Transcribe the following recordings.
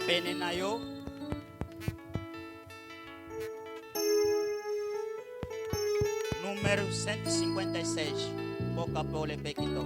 pene na yo número 156 boka pole pekito.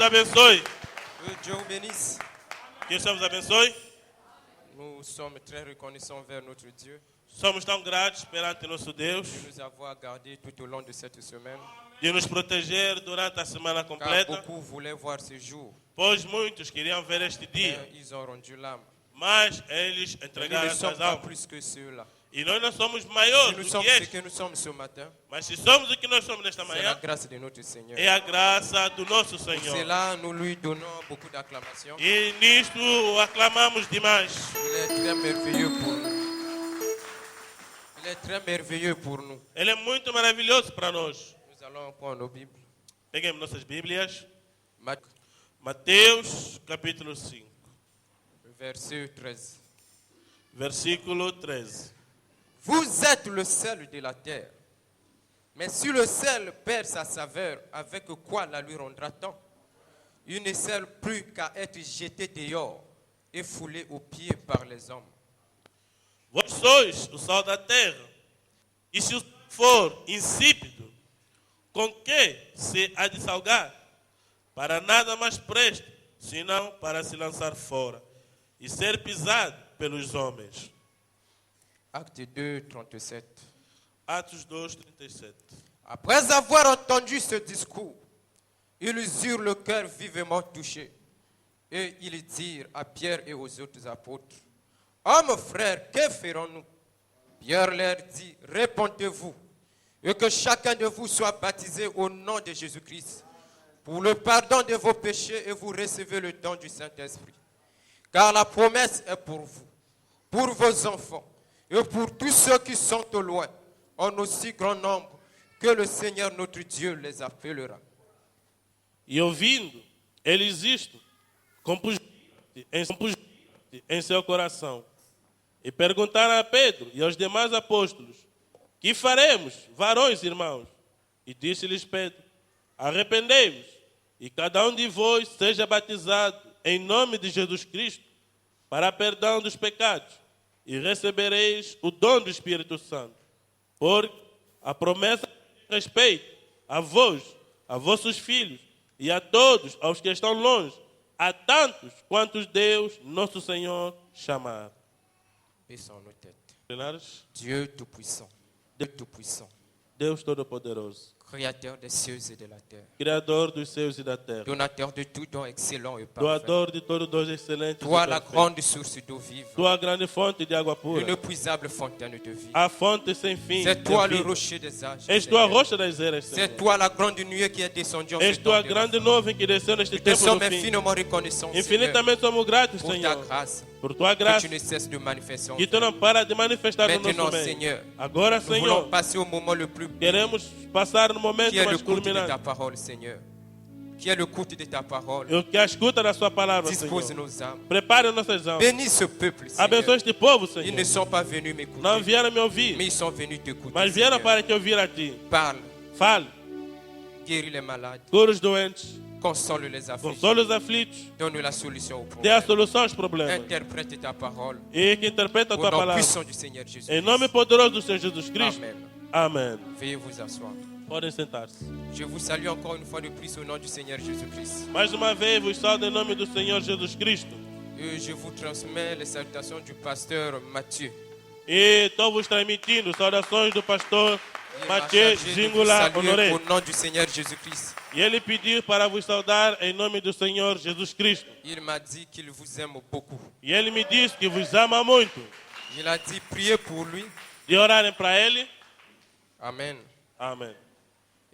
abençoe. Que Dieu vous bénisse. Que o Senhor vos abençoe. Nous sommes très reconnaissants vers notre Dieu Somos tão gratos perante nosso Deus de nous avoir gardés tout au long de cette semaine. de nos proteger durante a semana Car completa, beaucoup voulaient voir ce jour. pois muitos queriam ver este dia, Mais ils ont rendu l'âme. mas eles Et nous entregaram ne sommes suas pas almas. plus que ceux-là. E nós não somos Si maiores nous do sommes que ce estes, que nous sommes ce matin, mas se somos o que nós somos nesta c'est la manhã, grâce de notre Seigneur. é a graça do nosso Pour Senhor. cela, nous lui donnons beaucoup d'acclamations. E nisto o aclamamos demais. Il est très merveilleux pour nous. Il est très merveilleux pour nous. Ele é muito maravilhoso para nós. Nous allons prendre nos Bibles. Peguemos nossas Bíblias. Matthieu, Mateus, capítulo 5, verset 13. versículo 13. Vous êtes le sel de la terre. Mais si le sel perd sa saveur, avec quoi la lui rendra-t-on? Il ne sert plus qu'à être jeté dehors et foulé aux pieds par les hommes. Vós sois o sal da terra. E se o for insípido, com que se há de salgar? Para nada mais preste, senão para se lançar fora e ser pisado pelos homens. Acte 2, 37. Atos 2, 37. Après avoir entendu ce discours, ils eurent le cœur vivement touché. Et ils dirent à Pierre et aux autres apôtres, Hommes, frères, que ferons-nous? Pierre leur dit, répondez-vous, et que chacun de vous soit baptisé au nom de Jésus-Christ, pour le pardon de vos péchés, et vous recevez le don du Saint-Esprit. Car la promesse est pour vous, pour vos enfants, et pour tous ceux qui sont au loin, en aussi grand nombre que le Seigneur notre Dieu les appellera. E ouvindo eles isto, compus em seu coração. E perguntaram a Pedro e aos demais apóstolos, que faremos, varões irmãos? E disse-lhes Pedro, arrependei-vos, e cada um de vós seja batizado em nome de Jesus Cristo, para perdão dos pecados, e recebereis o dom do Espírito Santo. Porque a promessa diz respeito a vós, a vossos filhos, e a todos aos que estão longe, a tantos quantos Deus, nosso Senhor, chamar. Baissons nos têtes. Plenares, Dieu Tout-Puissant, Dieu Tout-Puissant, Deus Todo-Poderoso, Créateur des cieux et de la terre, Criador dos céus e da terra, donateur de tout don excellent et parfait, doador de todos os excelentes toi e la perfeitos, grande source d'eau vive, tua grande fonte de água pura, inépuisable fontaine de vie. a fonte sem fim. C'est toi de le vida. rocher des âges. És tua Seigneur. rocha das eras, C'est Senhor. toi la grande nuée qui est descendue en És ce temps tua de grande la fin. nuvem que desceu neste Nous te tempo sommes do fim. infiniment reconnaissants, Seigneur, Infinitamente somos gratos, pour ta Senhor, grâce por tua que graça, tu ne cesses de manifester. en que tu nous. não para de manifestar no Maintenant, nosso meio. Seigneur, Agora, Nous voulons Senhor, passer au moment le plus beau, queremos passar no momento qui est le mais culte de ta culminante. parole, Seigneur. Qui est le culte de ta parole. Eu que a escuta da sua palavra, Dispose Senhor. nos âmes. Prepare nossas almas. Bénis ce peuple, Abençoe Seigneur. este povo, Ils Senhor. ne sont pas venus m'écouter, Não vieram me mais ouvir, ils sont venus t'écouter. mas vieram Seigneur. para te ouvir a ti. Parle, Fale, guéris les malades, cura os doentes, console les affligés, console os aflitos, donne la solution aux dê a problèmes. solução aos problemas. Interprète ta parole E que interpreta a au tua nom palavra. puissant du Seigneur Jésus. Em nome poderoso do Senhor Jesus Cristo. Amen. Amém. Veuillez vous asseoir. Podem sentar-se. Je vous salue encore une fois de plus au nom du Seigneur Jésus-Christ. Mais uma vez vos saúdo em nome do Senhor Jesus Cristo. Et je vous transmets les salutations du pasteur Matthieu. E estou vos transmitindo saudações do pastor Il m'a Mathieu chargé de vous Zingula saluer Honoré. au nom du Seigneur Jésus-Christ. E ele pediu para vos saudar em nome do Senhor Jesus Cristo. Il m'a dit qu'il vous aime beaucoup. E ele me disse que vos ama muito. Il a dit priez pour lui. De orarem para ele. Amen. Amém.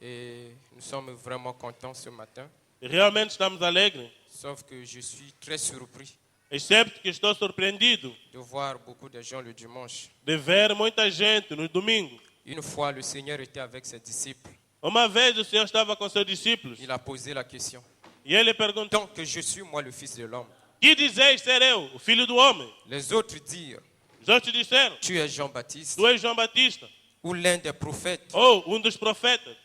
Et nous sommes vraiment contents ce matin. E realmente estamos alegres. Sauf que je suis très surpris Excepto que estou surpreendido de voir beaucoup de gens le dimanche. de ver muita gente no domingo. Une fois, le Seigneur était avec ses disciples. Uma vez o Senhor estava com seus discípulos. Il a posé la question. E ele perguntou, Tant que je suis moi le Fils de l'homme. que dizeis ser eu, o filho do homem? Les autres dirent, Os outros disseram, tu es Jean-Baptiste tu és João Batista, ou l'un des prophètes. ou dos profetas.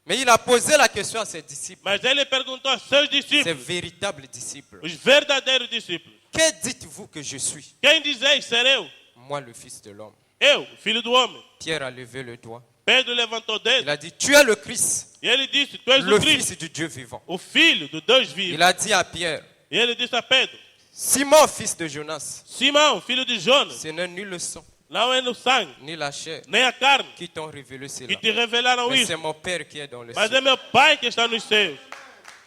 Mais il a posé la question à ses disciples, Mas ele perguntou aos seus ses discípulos, véritables disciples. os verdadeiros discípulos, Que dites-vous que je suis? quem dizeis ser eu? Moi le Fils de l'homme. Eu, o filho do homem. Pierre a levé le doigt. Pedro levantou o dedo Il a dit, tu es le Christ, e ele disse, tu és le o Cristo, Fils du Dieu vivant. o Filho do Deus vivo. Il a dit à Pierre, E ele disse a Pedro, Simon, fils de Jonas, Simão, filho de Jonas, ce n'est ni le sang, não é no sangue, ni la chair nem a carne qui t'ont révélé cela. que te revelaram Mais isso, c'est mon Père qui est dans le mas ciel. é meu Pai que está nos céus.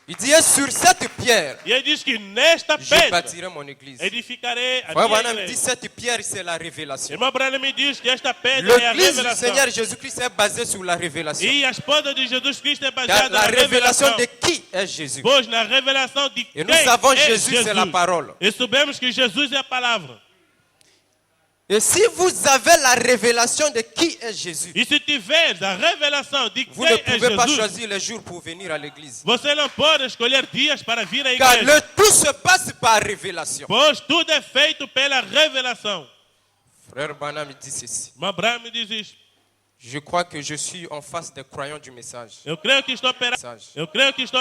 Il dit, et sur cette pierre, E ele diz que nesta je pedra bâtirai mon église. edificarei a Frère minha Branham dit, igreja. cette pierre, c'est la révélation. Irmão Branham me diz que esta pedra é a L'église du revelação. Seigneur Jésus-Christ est basée sur la révélation. E a esposa de Jesus Cristo é Car baseada la na révélation revelação. de qui est Jésus? Pois na revelação de Et quem nous savons é Jésus, c'est la parole. E sabemos que Jesus é a palavra. Et si vous avez la révélation de qui est Jésus, E se tiveres a revelação de vous quem ne é pouvez pas Jesus, choisir les jours pour venir à l'église. você não pode escolher dias para vir à Car igreja. le tout se passe par révélation. Pois tudo é feito pela revelação. Frère Branham dit ceci. Irmão Branham me diz isto. Je crois que je suis en face des croyants du message. Eu creio que estou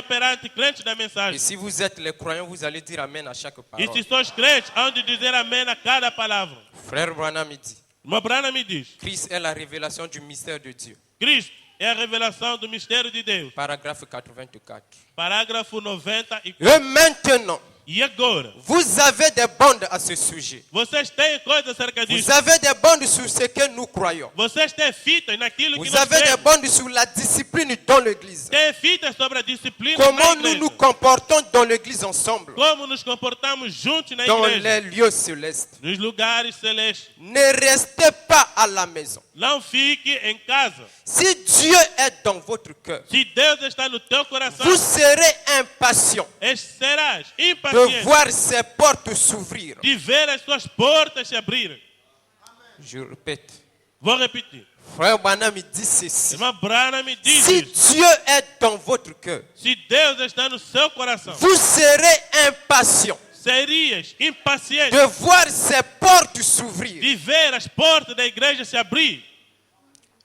perante crentes da Et mensagem. si vous êtes les croyants, vous allez dire Amen à chaque E parole. se sois crentes, hão de dizer amém a cada palavra. Frère Branham dit, Irmão Branham me diz, Christ est la révélation du mystère de Dieu. Cristo é a revelação do mistério de Deus. Paragraphe 84. Parágrafo 94. Et maintenant, E agora? vous avez des bandes à ce sujet. Vocês têm coisas acerca disso. Vous avez des bandes sur ce que nous croyons. Vocês têm fitas naquilo que Vous nós avez des temos. bandes sur la discipline dans l'église. Têm fitas sobre a disciplina na Comment nous igreja. nous comportons dans l'église ensemble, Como nos comportamos juntos na dans igreja. les lieux célestes. Nos lugares celestes. Ne restez pas à la maison. Não fique em casa. Si Dieu est dans votre cœur, Se Deus está no teu coração, vous serez impatient serás de impaciente voir ces portes s'ouvrir. de ver as suas portas se abrirem. Je répète. Vou repetir. Frère Branham dit ceci. Irmã Branham me diz Si isso. Dieu est dans votre cœur, Se Deus está no seu coração, vous serez impatient serias impaciente de voir ces portes s'ouvrir. de ver as portas da igreja se abrir.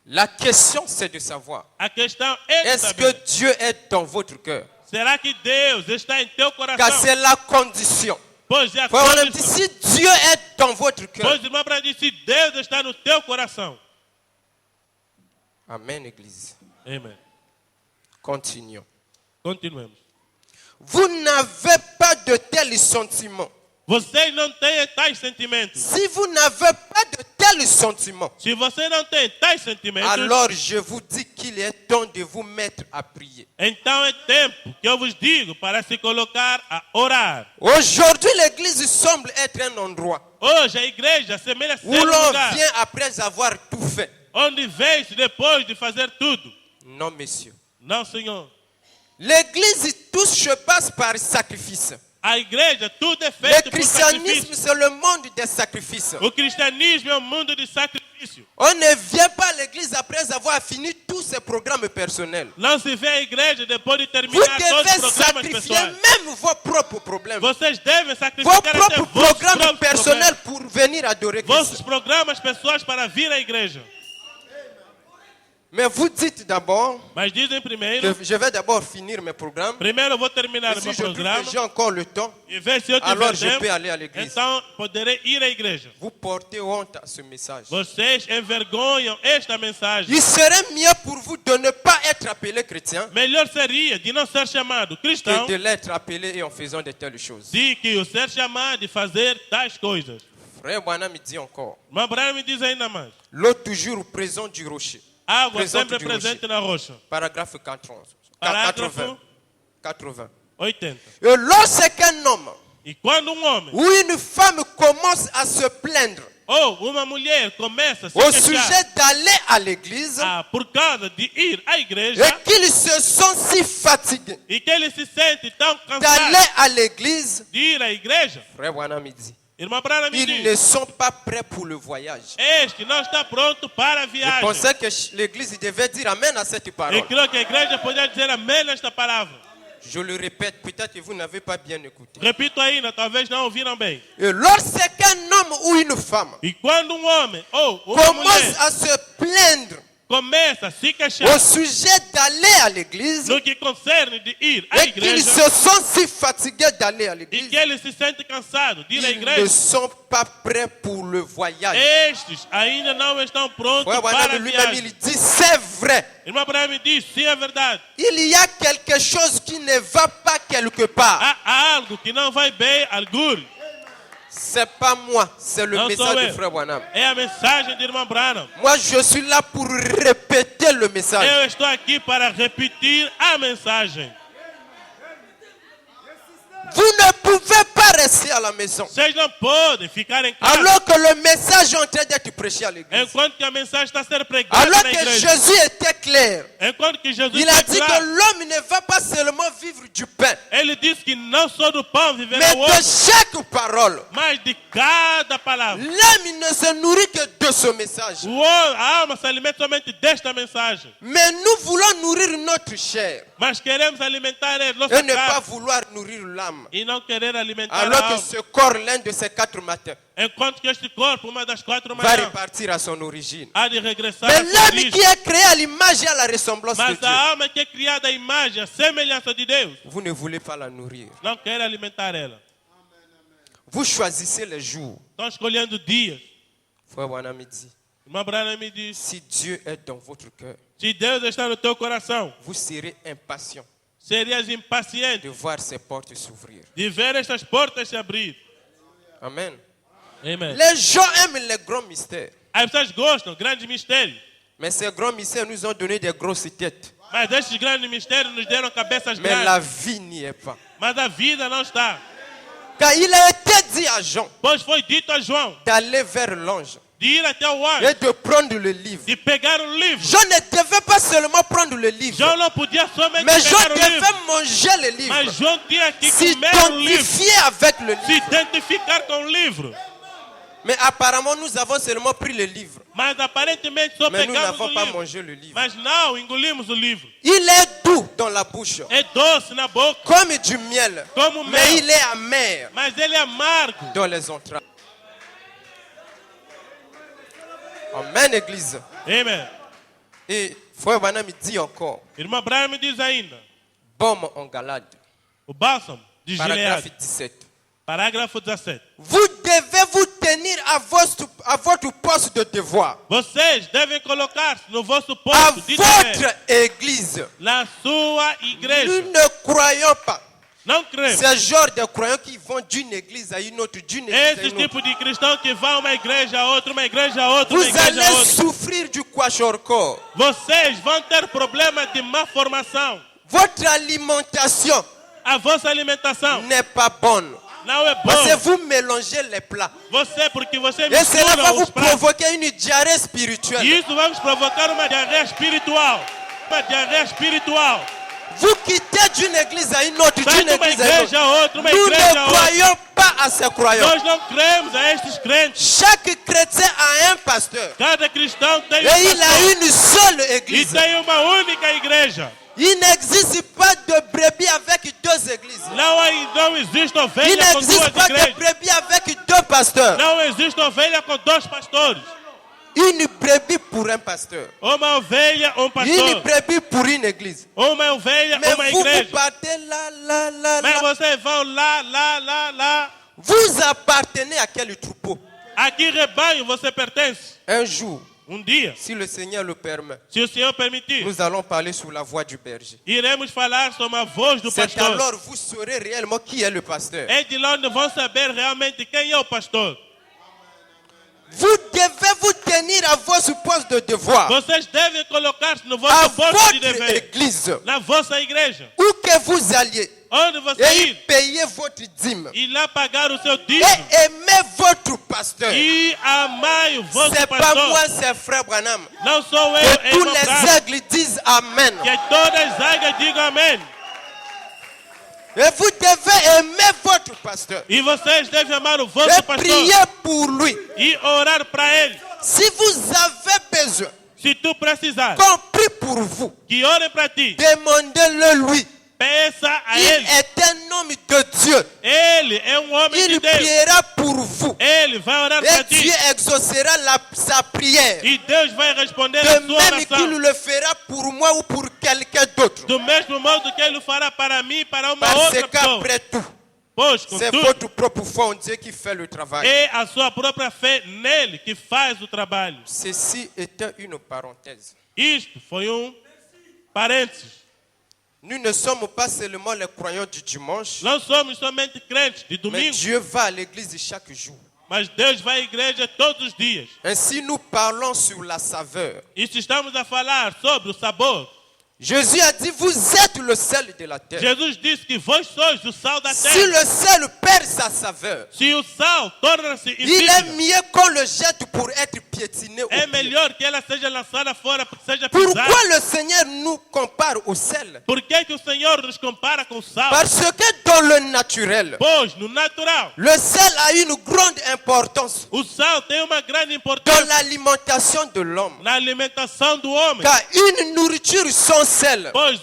La question, c'est de savoir, A questão é de est-ce que saber, Dieu est dans votre cœur? será que Deus está em teu Car coração? c'est la condition. Pois é a Frère Branham dit, condição. si Dieu est dans votre cœur, Pois, irmã Branham disse, Deus está no teu coração. Amen, Église. Amém. Continuons. Continuemos. Vous n'avez pas de tels sentiments. Vocês não têm tais sentimentos. Si vous n'avez pas de tels sentiments, Se você não tem tais sentimentos, alors je vous dis qu'il est temps de vous mettre à prier. então é tempo que eu vos digo para se colocar a orar. Aujourd'hui, l'église semble être un endroit Hoje a igreja semelha ser où um l'on lugar vient après avoir tout fait. onde vem-se depois de fazer tudo. Non, messieurs. Não, Senhor. L'église, tout se passe par sacrifice. A igreja, tudo é Le feito por christianisme, sacrifício. c'est le monde des sacrifices. O cristianismo é um mundo de sacrifício. On ne vient pas à l'église après avoir fini tous ses programmes personnels. Não se vê a igreja depois de Vous terminar todos devez os programas sacrifier pessoais. même vos propres problèmes. Vocês devem Vos sacrificar até propres vossos programmes próprios personnels problemas. pour venir adorer Vossos Christ. programas pessoais para vir à igreja. Mais vous dites d'abord Mas dizem primeiro, que je vais d'abord finir mes programmes. primeiro eu vou terminar Et o si meu je trouve programa que j'ai encore le temps, e ver se eu alors tiver je peux tempo, aller à l'église. então poderei ir à igreja. Vous portez honte à ce message. Vocês envergonham esta mensagem. Il serait mieux pour vous de ne pas être appelé chrétien Melhor seria de não ser chamado cristão que de l'être appelé et en faisant de telles choses. do que o ser chamado de fazer tais coisas. Frère Branham me dit encore, Mas Branham me diz ainda mais. l'eau toujours présent du rocher. Água Presente sempre de presente na rocha. Paragraphe 80. Parágrafo 80. 80. Et lorsqu'un homme E quando homem ou une femme commence à se plaindre ou uma mulher começa a se au queixar sujet d'aller à l'église por causa de ir à igreja et qu'ils se sont si fatigués e que ele se sente tão cansado d'aller à l'église, de ir à igreja, Frère Branham me dit, irmã Branham me ils diz, ne sont pas prêts pour le voyage. este não está pronto para a Je viagem. pensais que l'église devait dire Amen à cette Eu parole. creio que a igreja poderia dizer amém nesta palavra. Je le répète, peut-être que vous n'avez pas bien écouté. Repito ainda, talvez não ouviram bem. Et lorsqu'un homme ou une femme E quando homem ou uma commence mulher à se plaindre começa a se au queixar sujet d'aller à l'église no que concerne de ir à et qu'ils igreja se sont si fatigués d'aller à e l'église. que eles se sentem cansados de ir à Ils ne igreja. sont pas prêts pour le voyage. Estes ainda não estão prontos Ouais, para a lui-même, viagem. il dit, c'est vrai. Irmão Abraão diz, sim, é verdade. Il y a quelque chose qui ne va pas quelque part. Há algo que não vai bem, algures. C'est pas moi, c'est le Não message sou du eu. frère Branham. É a mensagem do irmão Branham. Moi, je suis là pour répéter le message. Eu estou aqui para repetir a mensagem. Vous ne pouvez pas rester à la maison. Vocês não podem ficar em casa Alors que le message est en train d'être prêché à l'église. enquanto que a mensagem está a ser pregada Alors na que igreja. Jésus était clair. Enquanto que Jesus Il a foi dit que claro, l'homme ne va pas seulement vivre du pain, ele disse que não só do pão viverá mais o de homem, chaque parole. mas de cada palavra. L'homme il ne se nourrit que de ce message. A alma se alimenta somente desta mensagem. Mais nous voulons nourrir notre chair Mas queremos alimentar a et nossa ne pas carne vouloir nourrir l'âme. e não querer alimentar Alors a que alma. ce corps, l'un de ces 4 matins, Enquanto que este corpo, uma das 4 va manhãs, repartir à son origine. há de regressar Mais à sua l'homme origem. qui est créé à l'image et à la ressemblance de Mas Dieu, a alma que é criada à imagem, à semelhança de Deus, vous ne voulez pas la nourrir. não quer alimentar ela. Vous choisissez les jours. Estão escolhendo dias. Frère Branham me dit, Irmã Branham me diz, si Dieu est dans votre cœur, se Deus está no teu coração, vous serez impatient serias impaciente de voir ces portes s'ouvrir. de ver estas portas se abrir. Amen. Amém. Les gens aiment les grands mystères. As pessoas gostam de grandes mistérios, Mais ces grands mystères nous ont donné des grosses têtes. mas estes grandes mistérios nos deram cabeças Mais la grandes, vie n'y est pas. mas a vida não está. Car il a été dit à Jean Pois foi dito a João d'aller vers l'ange de ir até o anjo, et de prendre le livre. de pegar o livro. Jean ne devait pas seulement prendre le livre, João não podia somente mais Jean pegar o livro, devait manger le livre, mas João tinha que comer o livro, s'identifier avec le se livre. identificar com o livro. Mais apparemment, nous avons seulement pris le livre, Mas aparentemente só mais nous pegamos o n'avons pas livro. mangé le livre. Mas não, engolimos o livro. Il est doux dans la bouche, É doce na boca, comme du miel, como mais mel, il est amer mas ele é amargo. dans les entrailles. Amen, Église. Amen. Et Frère Branham dit encore, Irmã Branham me diz ainda, Baume en Galade, o bálsamo de paragraphe Gilead, 17. parágrafo 17. Vous devez vous tenir à votre poste de devoir, Vocês devem colocar-se no vosso à posto de dever, votre église. na sua igreja. Nous ne croyons pas. Não cremos. C'est genre de croyants qui vont d'une église à une autre, d'une église à Esses une autre. tipos de cristãos que vão uma igreja a outra, uma igreja a outra, uma Vous igreja a allez outra. souffrir du kwashiorkor. Vocês vão ter problema de má formação. Votre alimentation A vossa alimentação n'est pas bonne. não é Parce que boa. vous mélangez les plats. Porque você Et cela va mistura vous os pratos. provoquer une diarrhée spirituelle. E isso vai nos provocar uma diarreia espiritual. Uma diarreia espiritual. Vous quittez d'une église à une autre, Sai d'une de uma église à une igreja a autre. outra, uma Nous igreja ne a outra. croyons pas à ces croyants. Nós não cremos a estes crentes. Chaque chrétien a un pasteur. Cada cristão tem Et il a pastor. une seule E église. tem uma única igreja. Il n'existe pas de brebis avec 2 églises. Não existe Il ovelha com n'existe duas pas de igrejas. brebis avec 2 pasteurs. Não existe ovelha com 2 pastores. Une brebis pour un pasteur. Uma ovelha, Une pastor. brebis pour une église. Uma ovelha, Mais uma vous, vous igreja. partez là. Mas vocês vão lá. Vous appartenez à quel troupeau? A que rebanho você pertence? Un jour, Dia, si le Seigneur le permet, se o Senhor permitir, nous allons parler sous la voix du berger. iremos falar sobre a voz do C'est pastor. alors vous saurez réellement qui est le pasteur. É de lá onde vão saber realmente quem é o pastor. Vous devez vous tenir à votre poste de devoir, Vocês devem colocar-se no à vosso posto de votre dever, église, na vossa igreja, où que vous alliez, onde você et ir, payer votre dîme, e lá pagar o seu dízimo, et aimer votre pasteur. e amai o vosso C'est pas pastor. moi, c'est Frère Branham. Não sou eu, Que é tous irmão les Branham. aigles disent Amen. Que todas as águias digam amém. Et vous devez aimer votre pasteur E vocês devem amar o vosso et pastor prier pour lui. e orar para ele. Si vous avez besoin Se tu precisar qu'on prie pour vous, que orem para ti, demandez-le lui. Peça a Il Ele. est un homme de Dieu. Ele é homem de Il Deus. priera pour vous. Ele vai orar Et para ti. Dieu exaucera sa prière. E Deus vai responder De a sua même qu'il oração. le fera pour moi ou pour quelqu'un d'autre. Do mesmo modo que Ele fará para mim e para uma Parce outra pessoa. qu'après tout, Pois, c'est contudo, votre propre foi en Dieu qui fait le travail. é a sua própria fé nele que faz o trabalho. Ceci était une parenthèse. Isto foi parênteses. Nous ne sommes pas seulement les croyants du dimanche, Não somos somente crentes de mais domingo, Dieu va à l'église chaque jour. mas Deus vai à igreja todos os dias. Ainsi, nous parlons sur la saveur. E se estamos a falar sobre o sabor, Jésus a dit, vous êtes le sel de la terre. Jesus disse que vós sois o sal da Si terra. le sel perd sa saveur, Se o sal torna-se il est insípido, mieux qu'on le jette pour être piétiné au é pied. melhor que ela seja lançada fora porque seja pisada. Pourquoi le Seigneur nous compare au sel? Por que o Senhor nos compara com o sal? Parce que dans le naturel, Pois, no natural, le sel a une grande importance o sal tem uma grande dans importância l'alimentation de l'homme. na alimentação do homem. Car une nourriture sans sel, Pois,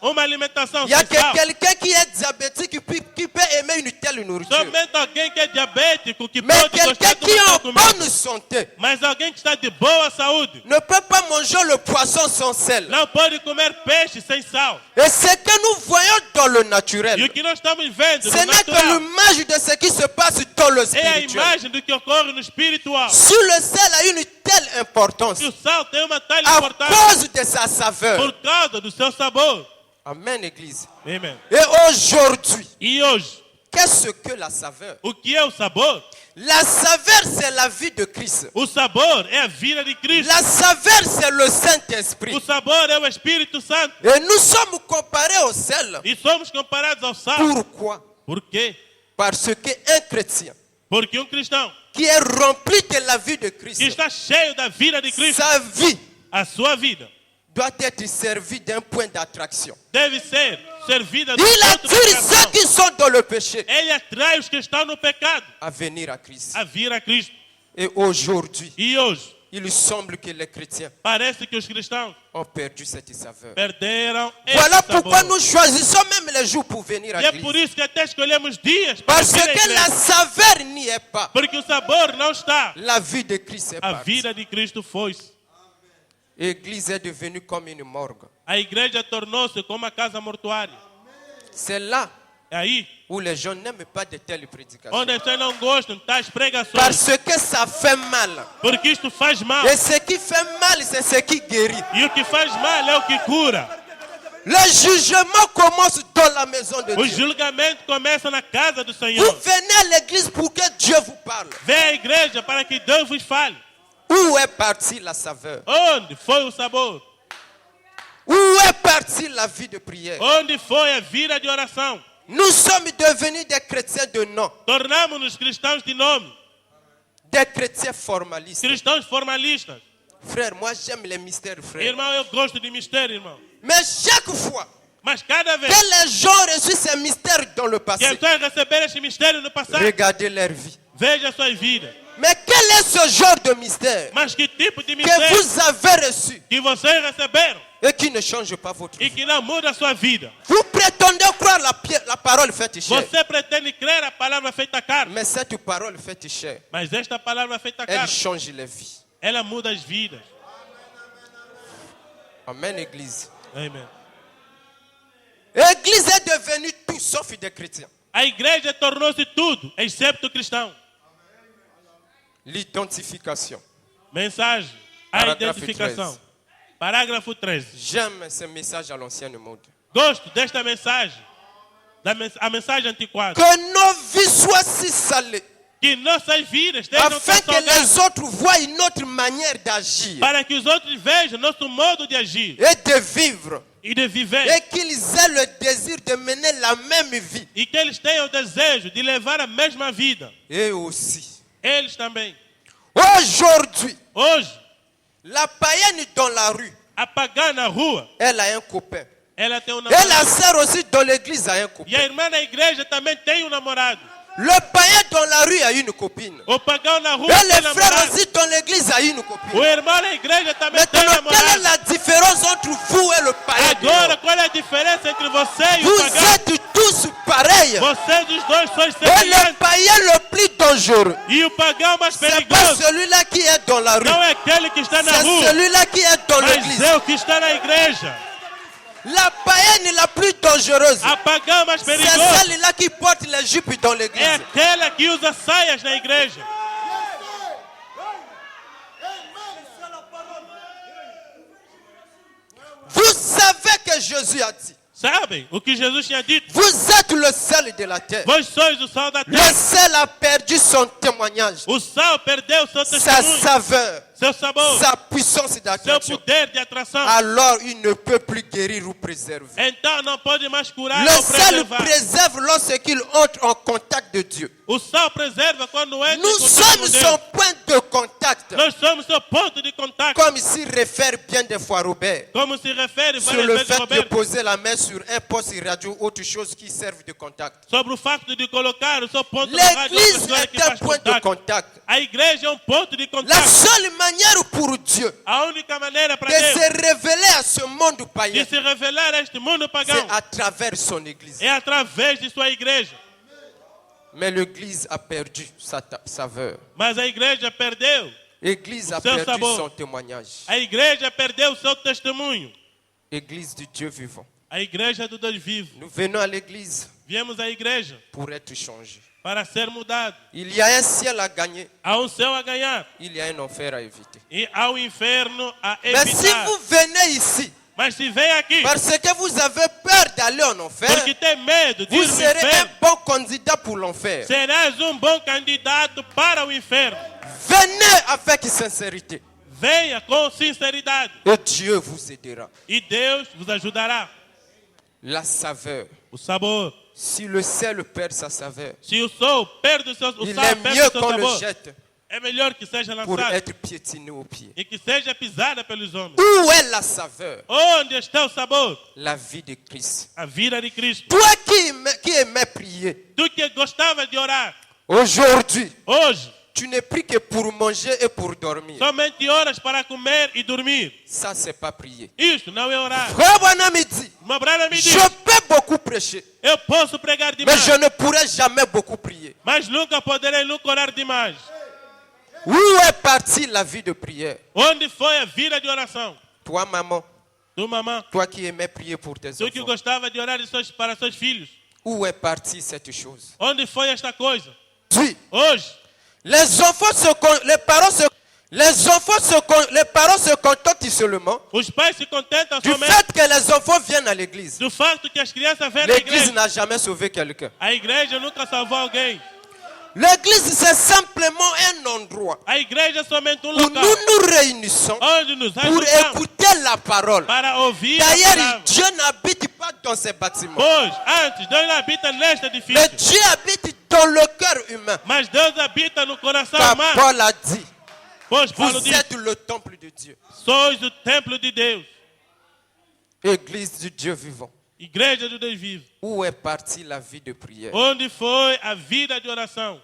uma alimentação il y a sem que sal, quelqu'un qui est diabétique qui peut aimer une telle nourriture. somente alguém que é diabético que Mais pode quelqu'un gostar de qui est en uma comida. bonne santé Mas alguém que está de boa saúde ne peut pas manger le poisson sans sel. não pode comer peixe sem sal. Et ce que nous voyons dans le E naturel, o que nós estamos vendo ce no n'est que natural l'image de ce qui se passe dans le é a spirituel. imagem do que ocorre no espiritual. Si le sel a une telle importance E o sal tem uma tal à importância cause de sa saveur. por causa do seu sabor. Amen, Église. Amen. Et aujourd'hui, E hoje, qu'est-ce que la saveur? o que é o sabor? La saveur, c'est la vie de Christ. O sabor é a vida de Cristo. La saveur, c'est le Saint-Esprit. O sabor é o Espírito Santo. Et nous sommes comparés au sel. E somos comparados ao sal. Pourquoi? Por quê? Parce qu'un chrétien Porque cristão qui est rempli de la vie de que Christ, está cheio da vida de Cristo, sa vie a sua vida doit être servie d'un point d'attraction. deve ser servida de Il ponto de attire ceux atração. qui sont dans le péché Ele atrai os que estão no pecado à venir à Christ. a vir a Cristo. Et aujourd'hui, E hoje, il semble que les chrétiens parece que os cristãos ont perdu cette saveur. perderam Voilà esse pourquoi sabor. nous choisissons même les jours pour venir à E é l'église. por isso que até escolhemos dias para Parce vir à que la igreja. saveur n'y est pas. Porque o sabor não está. La vie de Christ est A partie. vida de Cristo foi-se. L'église est devenue comme une morgue. A igreja tornou-se como a casa mortuária. C'est là É aí où les gens n'aiment pas de telles prédications. onde as pessoas não gostam de tais pregações. Parce que ça fait mal. Porque isto faz mal. Et ce qui fait mal, c'est ce qui guérit. E o que faz mal é o que cura. Le jugement commence dans la maison de O Dieu. julgamento começa na casa do Vous Senhor. venez à l'église pour que Dieu vous parle. Vem à igreja para que Deus vos fale. Où est partie la saveur? Onde foi o sabor? Où est partie la vie de prière? Onde foi a vida de oração? Nous sommes devenus des chrétiens de nom, Tornamos-nos cristãos de nome. des chrétiens formalistes. Cristãos formalistas. Frère, moi j'aime les mystères, frère. Irmão, eu gosto de mistério, irmão. Mais chaque fois Mas cada vez que les gens ont reçu ces mystères dans le que passé, as pessoas receberam esse mistério no passado, regardez leur vie. veja a sua vida. Mais quel est ce genre de mystère Mas que tipo de que mistério vous avez reçu que vocês receberam et qui ne change pas votre e vie? que não muda a sua vida? Vous prétendez croire la parole faite chair, Você pretende crer a palavra feita carne, mais cette parole faite chair, mas esta palavra feita elle carne, change les vies. ela muda as vidas. Amen, Église. Amen. L'église est devenue tout sauf des chrétiens. A igreja tornou-se tudo, excepto cristão. L'identification. Mensagem, a Parágrafo identificação. 13. Parágrafo 13. J'aime ce message à l'ancienne mode. Gosto desta mensagem, a mensagem antiquada. Que nos vies soient si salées, Que nossas vidas estejam afin que salgadas, les autres voient une autre manière d'agir para que os outros vejam nosso modo de agir et de vivre, e de viver. et qu'ils aient le désir de mener la même vie. E que eles tenham o desejo de levar a mesma vida. Et aussi, Eles também. aujourd'hui, Hoje, la païenne dans la rue, a pagã na rua, elle a un copain. ela tem um Et la namorado. sœur aussi dans l'église a un E a copain. irmã na igreja também tem um namorado. Le païen dans la rue a une copine. O pagão na rua Et tem les frères namorado. aussi dans l'église a une O copine. irmão na igreja também tem Maintenant, quelle est namorado. la différence entre vous et le païen? Agora, qual é a diferença entre você e o Vous pagão? êtes tous pareils. Vocês os dois sois Et le semelhantes. païen le plus dangereux, E o pagão mais c'est pas perigoso celui-là qui est dans la rue. não é aquele que está na C'est rua, celui-là qui est dans mas l'église. é o que está na igreja. La païenne la plus dangereuse, A pagã mais c'est perigosa celle-là qui porte les jupes dans é l'église. aquela que usa saias na igreja. Vous savez que Jésus a dit, Sabem o que Jesus tinha dito? vous êtes le sel de la terre. Vós sois o sal da Le terra. sel a perdu son témoignage, O sal perdeu seu sa testemunho, saveur, seu sabor, sa puissance seu d'attraction. poder de atração. Alors il ne peut plus guérir ou préserver. Então não pode mais curar Le ou sel preservar. préserve lorsqu'il entre en contact de Dieu. O sal preserva quando entra em Nous contato sommes com son Deus. point de contact, Nós somos seu ponto de contato. comme s'il réfère bien des fois Robert, Como se refere sur várias le vezes fait de Roberto, poser la main sur un poste radio, autre chose qui serve de contact. sobre o facto de colocar o seu ponto de rádio L'église outra coisa que est un faz point de contato. contact. A igreja é um ponto de La contato. seule manière pour Dieu A única maneira para de Deus se révéler à ce monde de païen, se revelar a este mundo pagão c'est à travers son église. é através de sua igreja. Mais l'église a perdu sa saveur. Mas a igreja perdeu. L'église a Seu perdu sabor. son témoignage. A igreja perdeu o seu testemunho. Église du Dieu vivant. A igreja do Deus vivo. Nous venons à l'église Viemos à igreja pour être changés. para ser mudados. Il y a un ciel à gagner, Há um céu a ganhar il y a un enfer à éviter. e há um inferno a Mais si evitar. vous venez ici Mas se vem aqui parce que vous avez peur d'aller en enfer, porque tem medo de ir vous no serez un inferno, bon candidat pour l'enfer. serás um bom candidato para o inferno. Venez avec sincérité Venha com sinceridade et Dieu vous aidera. e Deus vos ajudará. La saveur. O sabor. Si le sel perd sa saveur, Se o sol perde o seu o il sal est perde mieux o seu qu'on le sabor, jette é melhor que seja pour lançado être piétiné aux pieds. e que seja pisada pelos homens. Où est la saveur? Onde está o sabor? La vie de Christ. A vida de Cristo. Toi qui aimais prier, Tu que gostava de orar, aujourd'hui, hoje tu n'es plus que pour manger et pour dormir. somente horas para comer e dormir. Ça, c'est pas prier. Isto não é orar. Frère Branham me dit, Uma brana me diz, je peux beaucoup prêcher, eu posso pregar mais demais, je ne pourrai jamais beaucoup prier. mas nunca poderei nunca orar demais. Où est partie la vie de prière? Onde foi a vida de oração? Toi, maman, Tu, mamã, toi qui aimais prier pour tes tu que enfants, gostava de orar para seus filhos. où est partie cette chose? Onde foi esta coisa? Oui, Hoje, les enfants les parents se contentent seulement os pais se contentam du somente fait que les enfants viennent à l'église. do facto que as crianças vêm na L'église igreja. n'a jamais sauvé quelqu'un. A igreja nunca salvou alguém. L'église, c'est simplement un endroit A igreja é somente um où local nous nous réunissons onde nos pour ajudamos écouter la parole. para ouvir a D'ailleurs, palavra. Dieu n'habite pas dans ces bâtiments. Pois, antes, Deus não habita neste Mais edifício, Dieu habite dans le cœur humain. mas Deus habita no coração Car humano. Paul a dit, Pois Paulo vous diz, êtes le temple de Dieu. sois o templo de Deus, Église du Dieu vivant. igreja do Deus vivo. Où est partie la vie de prière? Onde foi a vida de oração?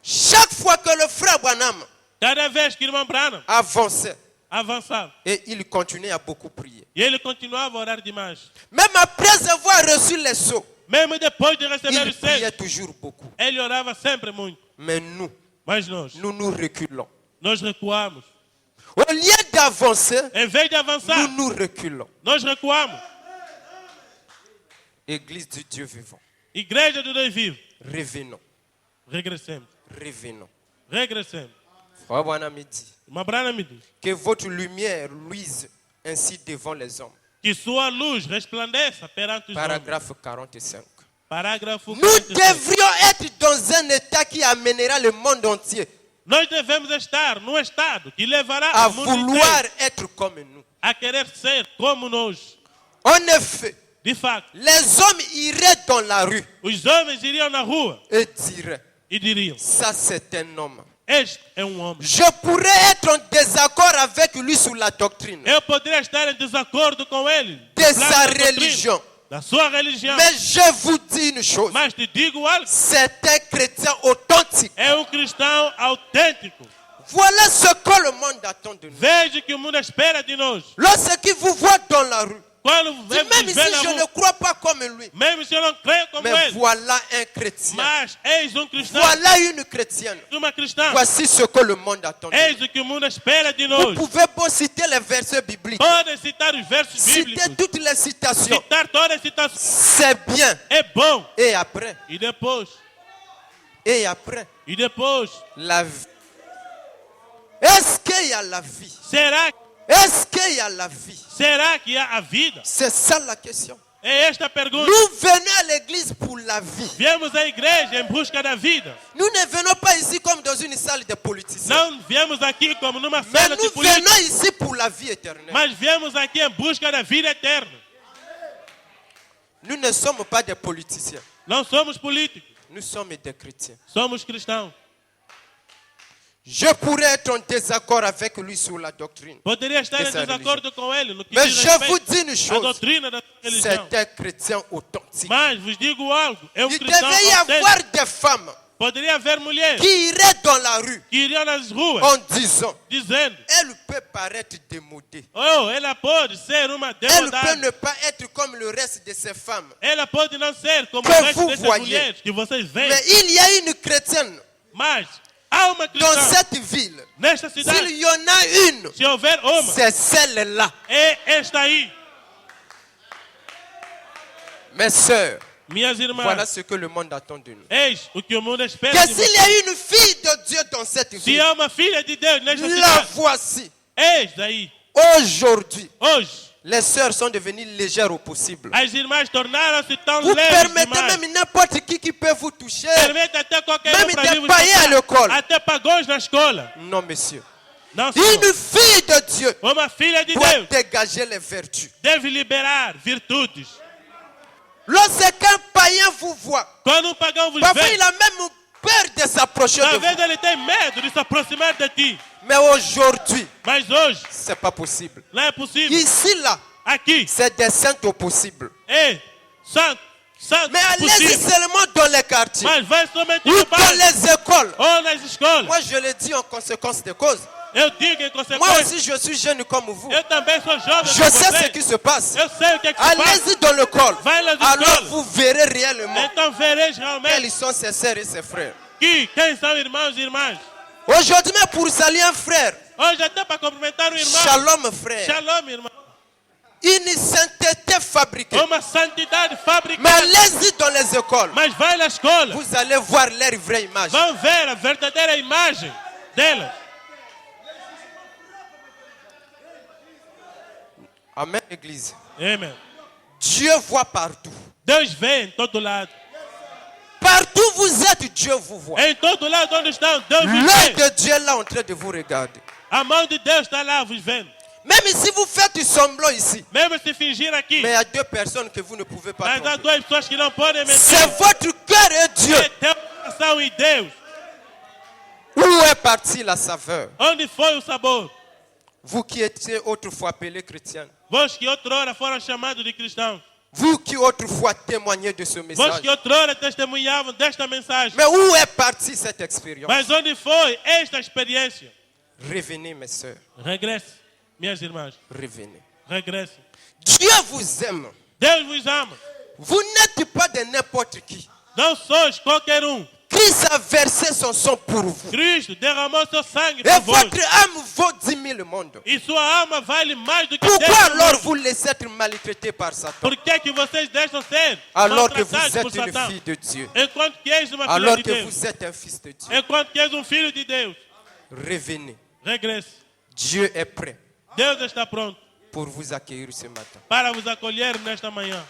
Chaque fois que le frère Branham Cada vez que o irmão Branham avançait, avançava, et il continuait à beaucoup prier. e ele continuava a orar demais. Même après avoir reçu les sceaux, Mesmo depois de receber il os céus, priait toujours beaucoup. ele orava sempre muito. Mais nous, Mas nós nous reculons. nós recuamos. Au lieu d'avancer, Em vez de avançar, nous reculons. nós recuamos. Église du Dieu vivant. Igreja do Deus vivo. Revenons. Regressemos. Revenons. Regressemos. Frère Branham me dit Uma brana me diz que votre lumière luise ainsi devant les hommes. que sua luz resplandeça perante os homens. Paragraphe 45. Parágrafo Nous 45. devrions être dans un état qui amènera le monde entier Nós devemos estar num estado que levará à o mundo vouloir inteiro être comme nous. a querer ser como nós. En effet, De facto, les hommes iraient dans la rue os homens iriam na rua et diraient, e diriam, ça c'est un homme. este é um homem. Je pourrais être en désaccord avec lui sur la doctrine Eu poderia estar em desacordo com ele. de no plano sa da doutrina, religion. da sua religião. Mais je vous dis une chose, Mas te digo algo, c'est un chrétien authentique. é cristão autêntico. Voilà ce que le monde attend de nous. Veja o que o mundo espera de nós. Lorsqu'il vous voit dans la rue, Quando dit, vemos même si vê na je ne rua, crois pas comme lui, mesmo se eu não creio como mais ele, voilà un chrétien. mas eis cristão, Voilà une chrétienne. uma cristã. Voici ce que le monde attend de nous. Eis o que o mundo espera de Vous nós. pouvez pas citer les versets bibliques, Podem citar os versos citer bíblicos, toutes les citations. citar todas as citações. C'est bien. É bom. Et après, E depois, la vie. Est-ce qu'il y a la vie? será que há a vida? C'est ça la question. É esta a pergunta. Nous venons à l'église pour la vie. Viemos à igreja em busca da vida. Nous ne venons pas ici comme dans une salle de politiciens. Não viemos aqui como numa Mais sala de nous política, venons ici pour la vie éternelle. mas viemos aqui em busca da vida eterna. Nous ne sommes pas des politiciens. Não somos políticos, Nous sommes des chrétiens. somos cristãos. Je pourrais être en désaccord avec lui sur la doctrine. Poderia estar em Essa desacordo com ele no que Mais diz je vous respeito dis une à chose. doutrina da religião. C'est un chrétien authentique. Mas vos digo algo, é Il cristão devait y autêntico. avoir des femmes Poderia haver mulheres qui iraient dans la rue que iriam nas ruas en disant, dizendo: elle peut paraître démodée. oh, ela pode ser uma Elle peut demodada. ne pas être comme le reste de ces femmes. Ela pode não ser como Que o resto vous dessas voyez. mulheres que vocês veem. Mais il y a une chrétienne Mas há uma dans cristã cette ville. nesta cidade. S'il y en a une, Se houver uma, c'est celle-là. é esta aí. Mes sœurs, Minhas irmãs, voilà ce que le monde attend de nous. eis o que o mundo espera Que de s'il y vocês. a une fille de Dieu dans cette Se ville, há uma filha de Deus nesta la cidade, voici. eis daí. Aujourd'hui, Hoje, les sœurs sont devenues légères au possible. as irmãs tornaram-se tão Vous leves permettez demais. même n'importe qui peut vous toucher. Permite até qualquer Même um para des vir vos païens à tocar. l'école. Até pagões na escola. Non, monsieur. Não, senhor. Une fille de Dieu Uma filha de doit Deus dégager les vertus. deve liberar virtudes. Lorsqu'un païen vous voit, Quando pagão vos parfois vê, il a même peur de s'approcher de talvez vous. ele tem medo de se aproximar de ti. Mais aujourd'hui, Mas hoje, c'est pas possible. não é possível. Ici, là, Aqui, c'est des saints au possible. é santo, santo, Mais allez-y possível. seulement dans les quartiers Mas vai somente ou no dans bairro les écoles. ou nas escolas. Moi, je le dis en conséquence de cause. Eu digo em Moi consequência, aussi, je suis jeune comme vous. eu também sou jovem Je como sais ce você. qui se passe. Eu sei o que é que se passa. Allez-y dans l'école. Vai nas Alors escolas. vous verrez réellement Então vereis realmente quels sont ses sœurs et ses frères. que quem são irmãos e irmãs. Aujourd'hui, même pour saluer un frère, Hoje até para cumprimentar o irmão. shalom frère, Shalom, irmão. une sainteté fabriquée. Uma santidade Mais fabricada. allez-y dans les écoles. Mas vai na escola. Vous allez voir leur vraie image. Vão ver a verdadeira imagem delas. Amen, Église. Amen. Dieu voit partout. Deus vê em todo lado. Partout vous êtes, Dieu vous voit. Em todo lado onde estão, Deus vos L'œil vê. de Dieu est là en train de vous regarder. A mão de Deus está lá vos vendo. Même si vous faites semblant ici, Mesmo se fingir aqui. mais il y a deux personnes que vous ne pouvez pas Mas há tromper. duas pessoas que não podem mentir. C'est votre cœur et Dieu. É teu coração e Deus. Où est partie la saveur? Onde foi o sabor? Vous qui étiez autrefois appelés chrétiens. Vós que outrora foram chamados de cristãos. Vous qui autrefois témoignez de ce Vós message. que outrora testemunhavam desta mensagem. Mais où est partie cette expérience? Mas onde foi esta experiência? Revenez, mes sœurs. Regresse, minhas irmãs. Revenez. Regresse. Dieu vous aime. Deus vos ama. Vous n'êtes pas de n'importe qui. Não sois qualquer um. Christ a versé son sang pour vous. Cristo derramou seu sangue Et por vós. votre âme vaut 10 000 mondes. E sua alma vale mais do que Pourquoi 10 mil alors mundos. vous laissez être maltraité par Satan? Por que vocês deixam ser Alors que maltratados vous por êtes une Satã? fille de Dieu. Enquanto que és uma filha Alors de que Deus. vous êtes un fils de Dieu. Enquanto que és um filho de Deus. Revenez. Regresse. Dieu est prêt Deus está pronto pour vous accueillir ce matin. para vos acolher nesta manhã.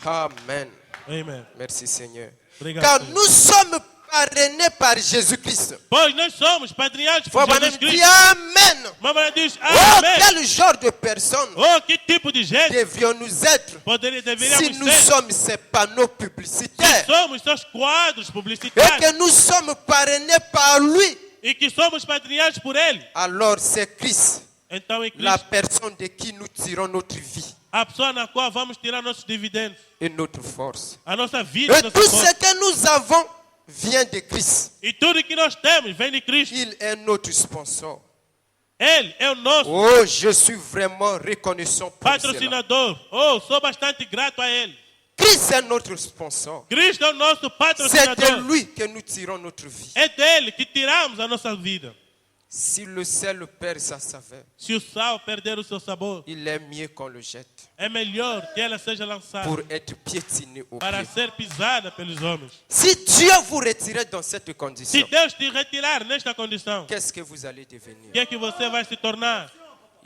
Amen. Amém. Merci Seigneur. Obrigado, Car Senhor. nous sommes parrainés par Jésus-Christ. Pois nós somos padrinhados por Faut Jesus dire Cristo. Amen. Mamãe diz Oh, amém. quel genre de personnes Oh, que tipo de gente devrions-nous être deveríamos si nous ser sommes ces panneaux se publicitaires somos seus quadros et publicitários que nous sommes parrainés par lui? e que somos padrinhados por Ele? Alors c'est Christ, Então em la Cristo, personne de qui nous tirons notre vie a pessoa na qual vamos tirar nossos dividendos, et notre force. a nossa vida, Et a nossa tout força. ce que nous avons, vient de Christ. E tudo que nós temos vem de Cristo. Il est notre sponsor. Ele é o nosso Oh, je suis vraiment reconnaissant pour cela. patrocinador. Oh, sou bastante grato a Ele. Christ est notre sponsor. Cristo é o nosso C'est de patrocinador. lui que nous tirons notre vie. É dele que tiramos a nossa vida. Si le sel perd sa saveur, Se o sal perder o seu sabor, il est mieux qu'on le jette é melhor que ela seja lançada pour être piétiné au para pied. ser pisada pelos homens. Si Dieu vous retirait dans cette Se condition, Deus te retirar nesta condição, qu'est-ce que vous allez devenir? o que é que você vai se tornar?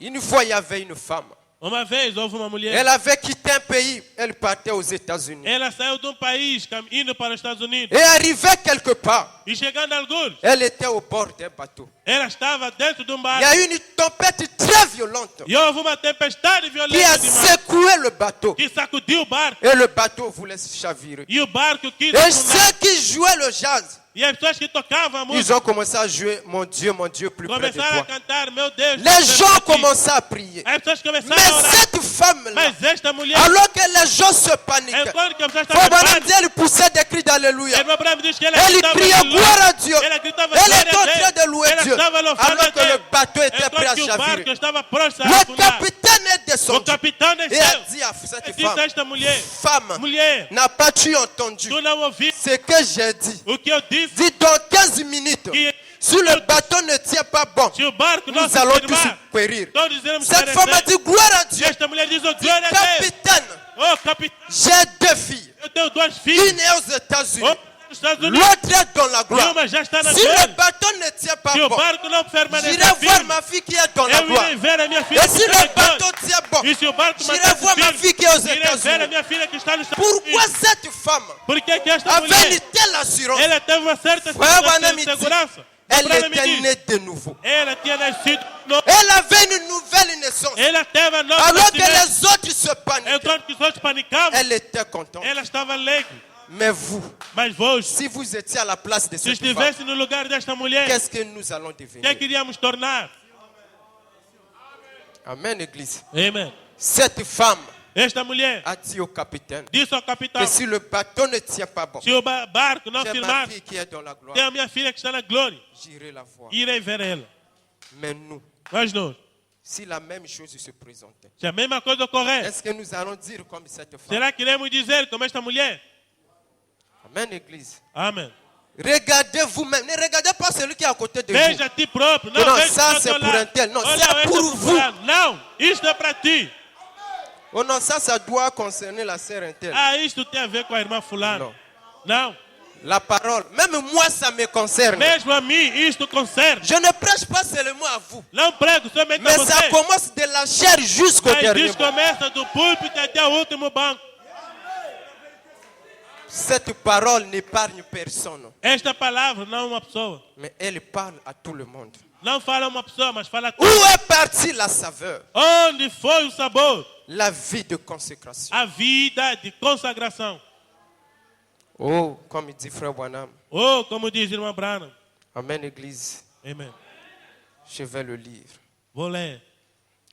Une fois, il y avait une femme. Uma vez houve uma mulher, Elle avait quitté un pays, elle partait aux États-Unis. ela saiu de um país indo para os Estados Unidos. Et arrivée quelque part, E chegando a alguns, elle était au bord d'un bateau. ela estava dentro de um Il y barco. a eu une tempête très violente E houve uma tempestade qui violenta a demais, secoué le bateau. que sacudiu o barco. Et le bateau voulait se chavirer. E o barco quis Et afundar. ceux qui jouaient le jazz, E as pessoas que tocavam a ils música ont commencé à jouer Mon Dieu, plus près de começaram a toi. cantar, meu Deus. Les gens perto de ti. commençaient à prier. As pessoas começaram Mais a orar. cette femme-là, Mas esta mulher, alors que les gens se paniquaient, enquanto que as pessoas Frère estavam Branham pânico, dit, elle poussait des cris d'Alléluia. irmã Branham diz que ela Elle gritava criait aleluia. gloire à Dieu. Ela gritava Elle glória était en a train Deus. de louer Ela Dieu. estava louvando Alors a que le Deus. bateau était prêt à Enquanto que o barco chavirer. estava pronto a Le afundar. capitaine est O descendu capitão et a desceu. dit à cette E disse a esta mulher, femme, mulher, n'as-tu entendu tu não ouviu ce que j'ai dit? o que eu disse? Dis dans 15 minutes, Que si le bateau ne tient pas bon, se o barco não nous se allons tous firmar, périr. todos iremos Cette femme a perecer. dit gloire à E Dieu. esta mulher diz, oh, glória a Deus. Capitaine, Oh, capitão, j'ai 2 filles. eu tenho duas filhas. Une est aux États-Unis, Uma nos Estados Unidos l'autre est dans la e gloire. uma já está na Si le glória. bateau ne tient pas Se o bon, barco não permanecer j'irai voir firme, ma fille qui est dans la eu gloire. irei ver a minha filha Et que si está na le bateau glória. tient bon, E se o barco j'irai manter-se voir ma firme, fille qui est aux irei ver a États-Unis. minha filha que está nos Estados Pourquoi Unidos. cette femme Por que que esta avait mulher, une telle assurance? ela teve uma certa Frère Branham sensação me de dit, segurança? elle Branham me était diz, née de nouveau. ela tinha nascido novo. Elle avait une nouvelle naissance. Ela teve a nova Alors que nascimento. les autres se paniquaient, Enquanto que os outros panicavam, elle était contente. ela estava alegre. Mais vous, Mas vós, si vous étiez à la place de se cette femme, estivesse no lugar desta mulher, qu'est-ce que nous allons o que devenir? queríamos tornar? Amen, Église. Amen. Cette femme Esta mulher a dit au capitaine disse ao capitão, que si le bateau ne tient pas bon, se o barco não j'ai ma firmar, fille qui est dans la gloire, tem a minha filha que está na glória, j'irai la voir. irei ver ela. Mais nous, Mas nós, si la même chose se présentait, se a mesma coisa ocorrer, est-ce que nous allons dire comme cette femme? será que iremos dizer como esta mulher? Amen, Église. Amém. Regardez vous-même. Ne regardez pas celui qui est à côté de vous. Veja a ti próprio. Não, Não, veja ça, o c'est teu pour lado. un tel. Non, Olha, c'est este pour é vous. fulano. Não, isto é para ti. Oh non, ça doit concerner la sœur interne. Ah, isto tem a ver com a irmã fulano. Não. La parole, même moi, ça me concerne. Mesmo a mim, isto concerne. Je ne prêche pas seulement à vous, Não prego somente mais a ça você. commence de la chair jusqu'au Mas dernier isto banc. começa do púlpito até o último banco. Cette parole n'épargne personne, Esta palavra não é uma pessoa. mais elle parle à tout le monde. Não fala uma pessoa, mas fala a Où todos. est partie la saveur? Onde foi o sabor? La vie de consécration. A vida de consagração. Oh, comme dit Frère Branham. Oh, como diz irmã Branham. Amen, Église. Amen. Je vais le lire. Vou ler.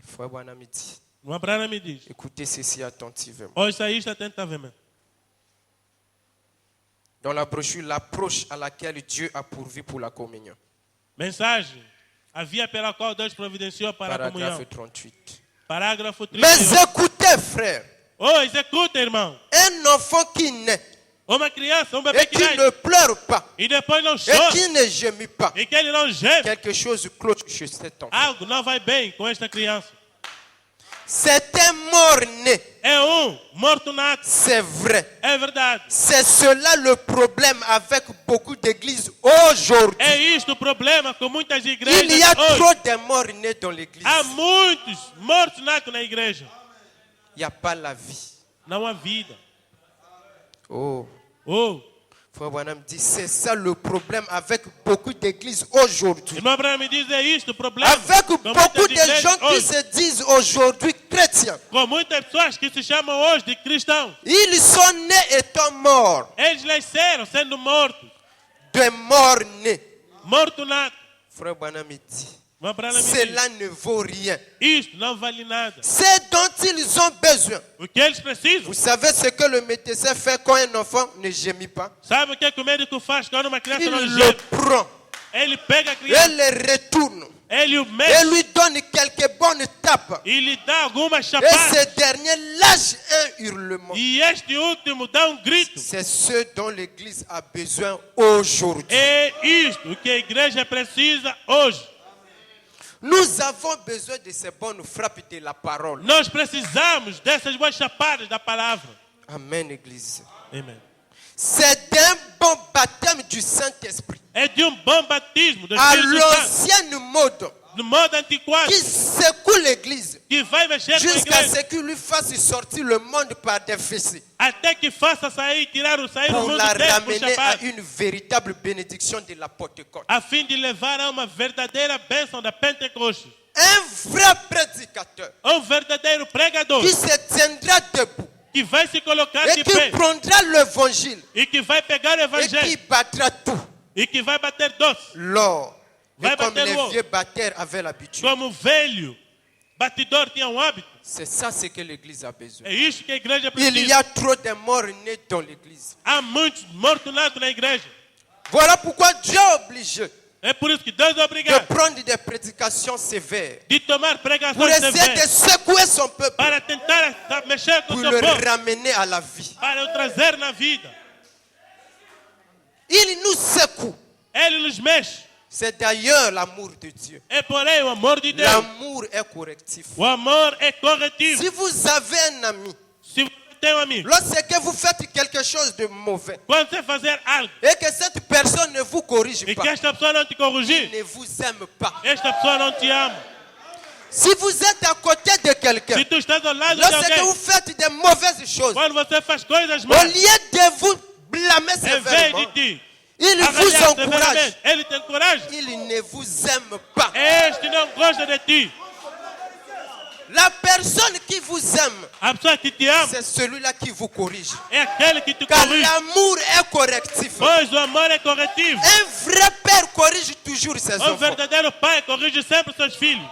Frère Branham dit, Irmã Branham me diz. écoutez ceci attentivement. Ouça isto atentamente. Dans la brochure, l'approche à laquelle Dieu a pourvu pour la communion. Mensagem. A via pela qual Deus providenciou para a Paragraphe comunhão. 38. Parágrafo Mais 31. écoutez, frère, Oh, executa, irmão. un enfant qui naît Uma criança, bebê et que qui nasce. ne pleure pas E depois não et chora. qui ne gémit pas, E que ele não geme. quelque chose cloche chez cet enfant. Algo não vai bem com esta criança. C'est un mort-né, É morto nato. c'est vrai. É verdade. C'est cela le problème avec beaucoup d'églises aujourd'hui. É isto o problema com muitas igrejas Il y a hoje. trop de morts-nés dans l'église. Há muitos mortos natos na igreja. Il n'y a pas la vie. Não há vida. Oh, Oh, Frère Branham dit, c'est ça le problème avec beaucoup d'églises aujourd'hui. irmão Abraão me diz, é isto o problema. Avec com beaucoup muitas de igrejas gens qui hoje. se disent aujourd'hui chrétiens. Com muitas pessoas que se chamam hoje de cristãos. Ils sont nés étant morts, Eles nasceram sendo mortos. de morts-nés. Morto nato. Frère Branham dit, Meu Abraão me cela ne vaut rien. diz, isto não vale nada. C'est dont ils ont besoin. O que eles precisam? Vous savez ce que le médecin fait quand un enfant ne gémit pas? Sabe o que o médico faz quando uma criança não Il le geme? prend Ele pega a et criança, le retourne ele o et mexe lui donne quelques bonnes tapes. e lhe dá algumas Et chapadas. ce dernier lâche un hurlement. E este último dá grito. C'est ce dont l'Église a besoin aujourd'hui. É isto o que a igreja precisa hoje. Nous avons besoin de ces bonnes frappes de la parole. Nós precisamos dessas boas chapadas da palavra. Amen, Église. Amém. C'est d'un bon baptême du Saint-Esprit. É de bom batismo do À Espírito Santo, l'ancienne mode no modo antiquado, qui secoue l'Église que vai mexer com a jusqu'à igreja, ce qu'il lui fasse sortir le monde par des fessées até que faça sair o pour mundo la dele por ramener à chapada, une véritable bénédiction de la Pentecôte. a fim de levar a uma verdadeira bênção da Pentecostes. Un vrai prédicateur Verdadeiro pregador qui se tiendra debout que vai se colocar et de qui pé prendra l'évangile e que vai pegar o et qui evangelho battra tout. e que vai bater doce, L'or. Vai Et comme bater les l'eau. vieux batteurs avaient l'habitude. como velho batidor tinha hábito. C'est ça ce que l'Église a besoin. É isso que a igreja Il y precisa. a trop de morts nés dans l'Église. Há muitos mortos-natos na igreja. Voilà pourquoi Dieu est obligé É por isso que Deus é de obrigado prendre des prédications sévères de tomar pour pregações essayer de severas secouer son peuple, para tentar mexer com pour o seu le povo, ramener à la vie. para o trazer na vida. Il nous secoue. Ele nos mexe. C'est d'ailleurs l'amour de Dieu. É porém o amor de Deus. L'amour est correctif. O amor é corretivo. Si vous avez un ami, Se você tem amigo, lorsque vous faites quelque chose de mauvais quando você fazer algo et que cette personne ne vous corrige e pas, que esta pessoa não te il corrigir, ne vous aime pas. esta pessoa não te ama. Si vous êtes à côté de quelqu'un, Se tu estás ao lado de lorsque alguém, vous faites des mauvaises choses, quando você faz coisas au más, lieu de vous blâmer em vez de sévèrement, ti il vous arranhar encourage. severamente, ele te encoraja. Il ne vous aime pas. Este não gosta de ti. La personne qui vous aime, A pessoa que te ama c'est celui-là qui vous corrige. é aquele que te Car corrige. l'amour est correctif. Pois o amor é corretivo. Un vrai père corrige toujours ses enfants. Verdadeiro pai corrige sempre seus filhos.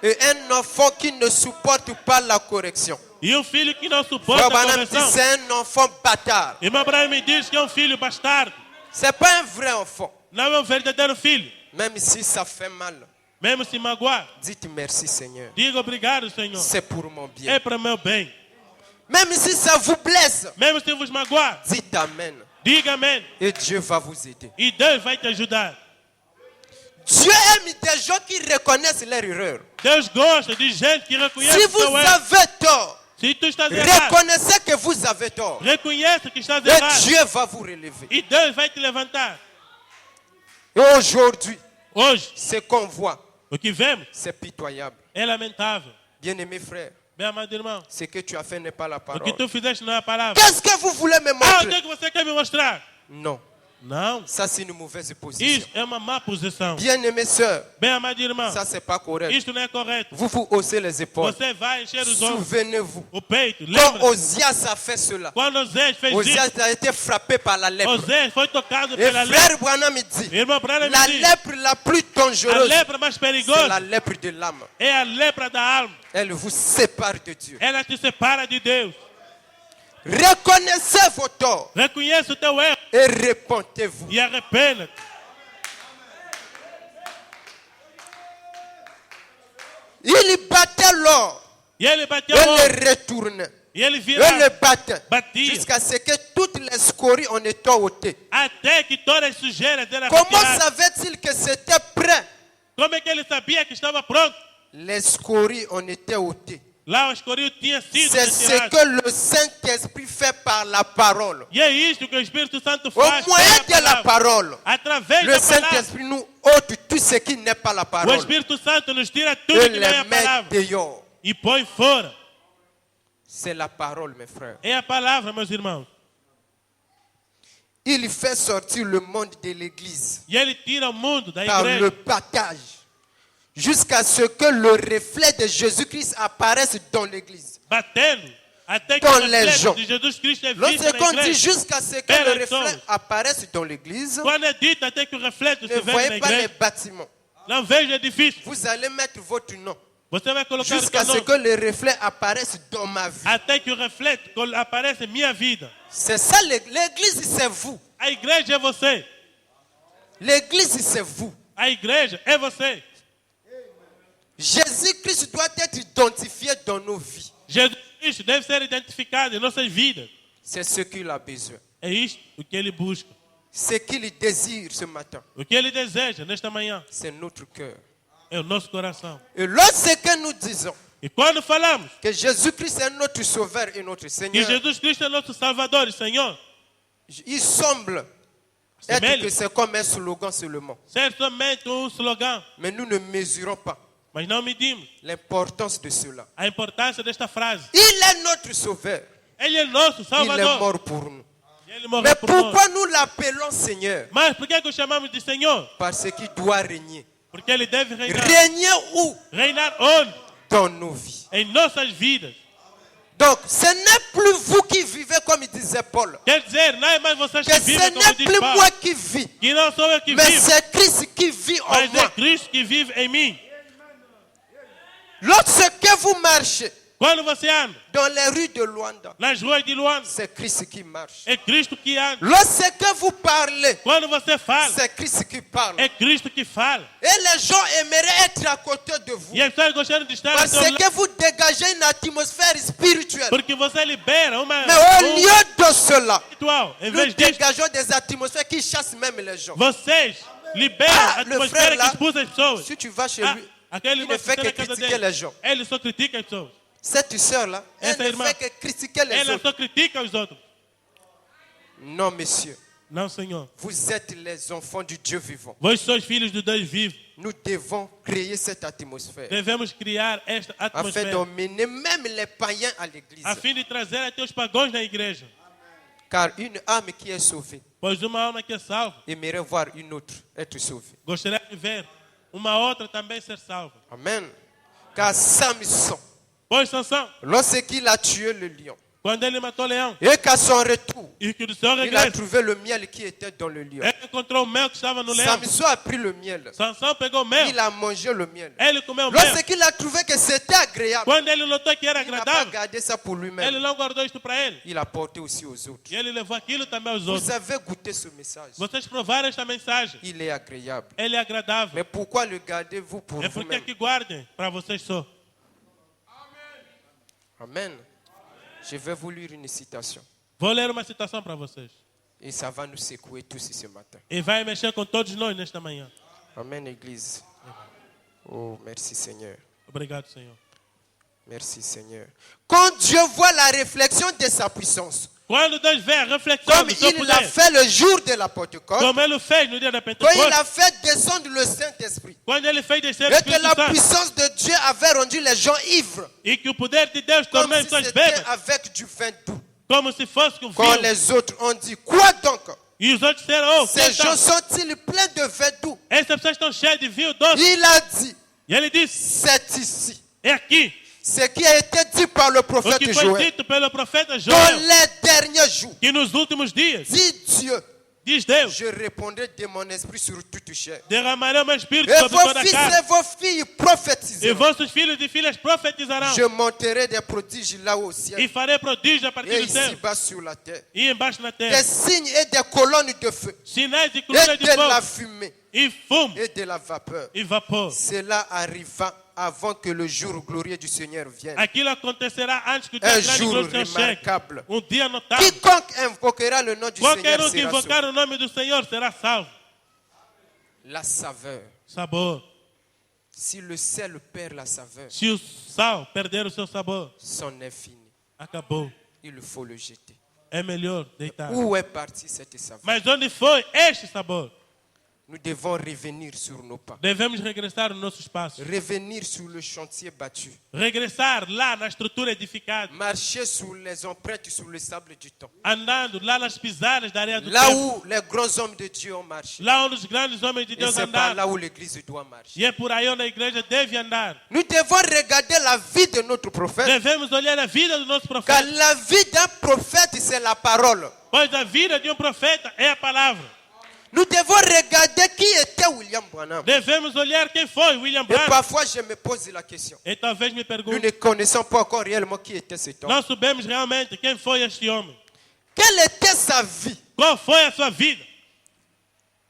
Et un enfant qui ne supporte pas la correction, E filho que não suporta a Branham dit, correção. c'est un enfant bâtard. Irmão Branham me diz que é filho bastardo. C'est pas un vrai enfant. Não é verdadeiro filho. Même si ça fait mal, Mesmo se magoar, dites merci Seigneur. diga obrigado, Senhor. C'est pour mon bien. É para meu bem. Même si ça vous blesse, Mesmo se vos magoar, dites Amen. diga amém. Et Dieu va vous aider. E Deus vai te ajudar. Dieu aime des gens qui reconnaissent leur erreur. Deus gosta de gente que reconhece Si o vous seu erro. avez tort, Se tu estás errado, reconnaissez que vous avez tort. reconhece que estás Et errado. Dieu va vous relever. E Deus vai te levantar. Et aujourd'hui, Hoje, ce qu'on voit, o que vemos c'est pitoyable. é lamentável. Bien-aimé frère, Bem amado irmão, ce que tu as fait n'est pas la o que parole. tu fizeste não é a palavra. Qu'est-ce que vous voulez me Ah, o montrer? que você quer me mostrar? Non, Não. ça c'est une mauvaise position. Isso é uma má posição. Bien-aimé sœur, Bem amado irmão, ça c'est pas correct. isto não é correto. Vous vous haussez les épaules. Você vai encher os ombros, Souvenez-vous, o peito. quand Lembra? Osias a fait cela, Quando Osés fez Osias isso, a été frappé par la lèpre. Osés foi tocado Et pela lepra. frère Branham me dit, Irmão Branham la me diz, lèpre la plus a dangereuse, lepra mais c'est perigosa la lèpre de l'âme. é a lepra da alma. Elle vous sépare de Dieu. Ela te separa de Deus. Reconnaissez vos torts Reconheça o teu erro et repentez-vous. e arrependa-te. Il battait l'or E ele bateu et a mão. le retournait. E ele Et virava le battait batia jusqu'à ce que toutes les scories en étaient ôtées. até que todas as sujeiras eram Comment retiradas. savait-il que c'était prêt? Como é que ele sabia que estava pronto? Les scories en étaient ôtées. Lá o escoril tinha sido C'est ce retirado. que le Saint-Esprit fait par la parole. E é isto que o Espírito Santo Au faz moyen de la pela palavra. parole, Através le da palavra. Saint-Esprit nous ôte tout ce qui n'est pas la O parole Espírito Santo nos tira tudo et que não é les a met palavra dehors. e põe fora. C'est la parole, mes frères. É a palavra, meus irmãos. Il fait sortir le monde de l'église E ele tira o mundo da par le igreja battage jusqu'à ce que le reflet de Jésus-Christ apparaisse dans l'église. batendo até que Dans o les gens. reflexo de Jesus Cristo é visto na Lorsqu'on dit igreja. jusqu'à ce que Père le et reflet Saul. apparaisse dans l'église, Quando é dito até que o reflexo ne se vê na voyez pas les igreja, bâtiments. Não vejo edifício. Vous allez mettre votre nom Você vai colocar o jusqu'à seu ce nome que le reflet apparaisse dans ma vie. até que o reflete apareça em minha vida. C'est ça, l'église, c'est vous. A igreja é você. L'église, c'est vous. A igreja é você. Jésus-Christ doit être identifié dans nos vies. Jesus Cristo deve ser identificado em nossas vidas. C'est ce qu'il a besoin. É isto o que ele busca. Ce qu'il désire ce matin, O que ele deseja nesta manhã c'est notre cœur. é o nosso coração. Et lorsque nous disons E quando falamos que Jésus-Christ est notre sauveur et notre que Seigneur, Jesus Cristo é nosso Salvador e Senhor, il semble être Semelha que c'est comme un slogan seulement. ser somente slogan, Mais nous ne mesurons pas mas não medimos l'importance de cela. a importância desta frase. Il est notre sauveur. Ele é nosso Il est Salvador. mort pour nous. E ele morreu Mais por nós. pourquoi nous l'appelons Seigneur? Mas por que o chamamos de Senhor? Parce qu'il doit régner. Porque ele deve reinar. Régner où? Reinar onde? Dans nos vies. Em nossas vidas. Donc, ce n'est plus vous qui vivez comme disait Paul. Quer dizer, não é mais vocês Que que ce vivem como n'est diz plus Paulo. moi qui vis, Que não sou eu que mais vivo, c'est Christ qui vit en mas é moi. Cristo que vive em mim. Lorsque vous marchez Quando você anda dans les rues de Luanda, nas ruas de Luanda, c'est Christ qui marche. é Cristo que anda. Lorsque vous parlez, Quando você fala, c'est Christ qui parle. é Cristo que fala. Et les gens aimeraient être à côté de vous. E as pessoas gostariam de estar ao Parce seu lado, que vous dégagez une atmosphère spirituelle. porque você libera uma Mais au lieu de cela, espiritual. Em nous vez disso, dégageons des atmosphères qui chassent même les gens. vocês liberam a le atmosfera frère que lá, expulsa as pessoas. si tu vas chez Ah, lui, aquele il irmão ne fait que que está na casa critiquer les dele, gens. ele só critica as pessoas. Cette sœur-là, elle Essa ne irmã, fait que critiquer les ela autres. só critica os outros. Non, monsieur. Não, Senhor. Vous êtes les enfants du Dieu vivant. Vós sois filhos do Deus vivo. Nous devons créer cette atmosphère Devemos criar esta afin atmosfera d'emmener même les païens à l'église. a fim de trazer até os pagãos na igreja. Car une âme qui est sauvée Pois uma alma que é salva aimerait voir une autre être sauvée. gostaria de ver uma outra também ser salva. Amen. Car Samson, Pois Sansão, lorsqu'il a tué le lion, quando ele matou o leão et qu'à son retour, e que do seu il a regresso trouvé le miel qui était dans le lion. ele encontrou o mel que estava no leão. Samson a pris le miel. Sansão pegou o mel, Il a mangé le miel. ele comeu o mel. Lorsqu'il a trouvé que c'était agréable, Quando ele notou que era il n'a pas agradável, gardé ça pour ele lui-même. não guardou isto para ele. Il a porté aussi aux autres. E ele levou aquilo também aos Vous outros. avez goûté ce message. Vocês provaram esta mensagem. Il est agréable. Ele é agradável. Mais pourquoi le gardez-vous pour É porque vous-même? que guardem para vocês só. Amen. Je vais vous lire une citation. Vou ler uma citação para vocês. Et ça va nous secouer tous ce matin. E vai mexer com todos nós nesta manhã. Amen, Église. Oh, merci Seigneur. Obrigado, Senhor. Merci Seigneur. Quand Dieu voit la réflexion de sa puissance, Quando Deus vê a reflexão comme do seu il l'a poder, fait le jour de la Pentecôte, como ele fez no dia da quand il Pentecostes, a fait descendre le Saint-Esprit, quando ele fez descer o et que Espírito la Santo, puissance de Dieu avait rendu les gens ivres, e que o poder de Deus comme tornou as si pessoas c'était bêbadas, avec du vin doux. como se fosse com Quand vinho. les autres ont dit, quoi donc? E os outros disseram, oh, Ces gens então, sont-ils pleins de vin doux? essas pessoas estão cheias de vinho doce. Il a dit, E ele disse, c'est ici. é aqui. Ce qui a été dit par le O prophète que foi Joël. dito pelo profeta Dans Joel, les derniers jours, que nos últimos dias, dit Dieu, diz Deus, je répondrai de mon esprit sur toute chair. derramarei o meu espírito Et sobre vos toda a fils carne. et vos filles E prophétiseront. vossos filhos e filhas profetizarão. Je monterai des prodiges là au E ciel farei prodígio a et partir do céu ici-bas sur la terre. e embaixo na Des terra. signes et des colonnes de feu Sinais e et colunas de de la fogo fumée e fumo et de la vapeur. e vapor. Cela arriva avant que le jour glorieux du Seigneur vienne. Aquilo acontecerá antes que o Un dia grande jour glória do Senhor chegue. remarquable. Dia notável. Quiconque invoquera le nom du Qualquer Seigneur um que sera invocar sauvé. o nome do Senhor será salvo. La saveur. Sabor. Si le sel perd la saveur, Se o sal perder o seu sabor, c'en est fini. acabou. Il faut le jeter. É melhor deitar. Où est parti cette saveur? Mas onde foi este sabor? Nous devons revenir sur nos pas. Devemos regressar nos nossos passos. Revenir sur le chantier battu. Regressar lá na estrutura edificada. Marcher sur les empreintes sur le sable du temps. Andando lá nas pisadas da areia do Là tempo. où les grands hommes de Dieu ont marché. Lá onde os grandes homens de Et Deus c'est par andaram. là où l'église doit marcher. E é por aí onde a igreja deve andar. Nous devons regarder la vie de notre prophète. Devemos olhar a vida do nosso Car profeta. la vie d'un prophète, c'est la parole. Pois a vida de um profeta é a palavra. Nous devons regarder qui était William Branham. Devemos olhar quem foi William Et Branham. parfois, je me pose la question. E talvez me Nous pergunte, ne connaissons pas encore réellement qui était cet homme. não sabemos realmente quem foi este homem. Quelle était sa vie? Qual foi a sua vida?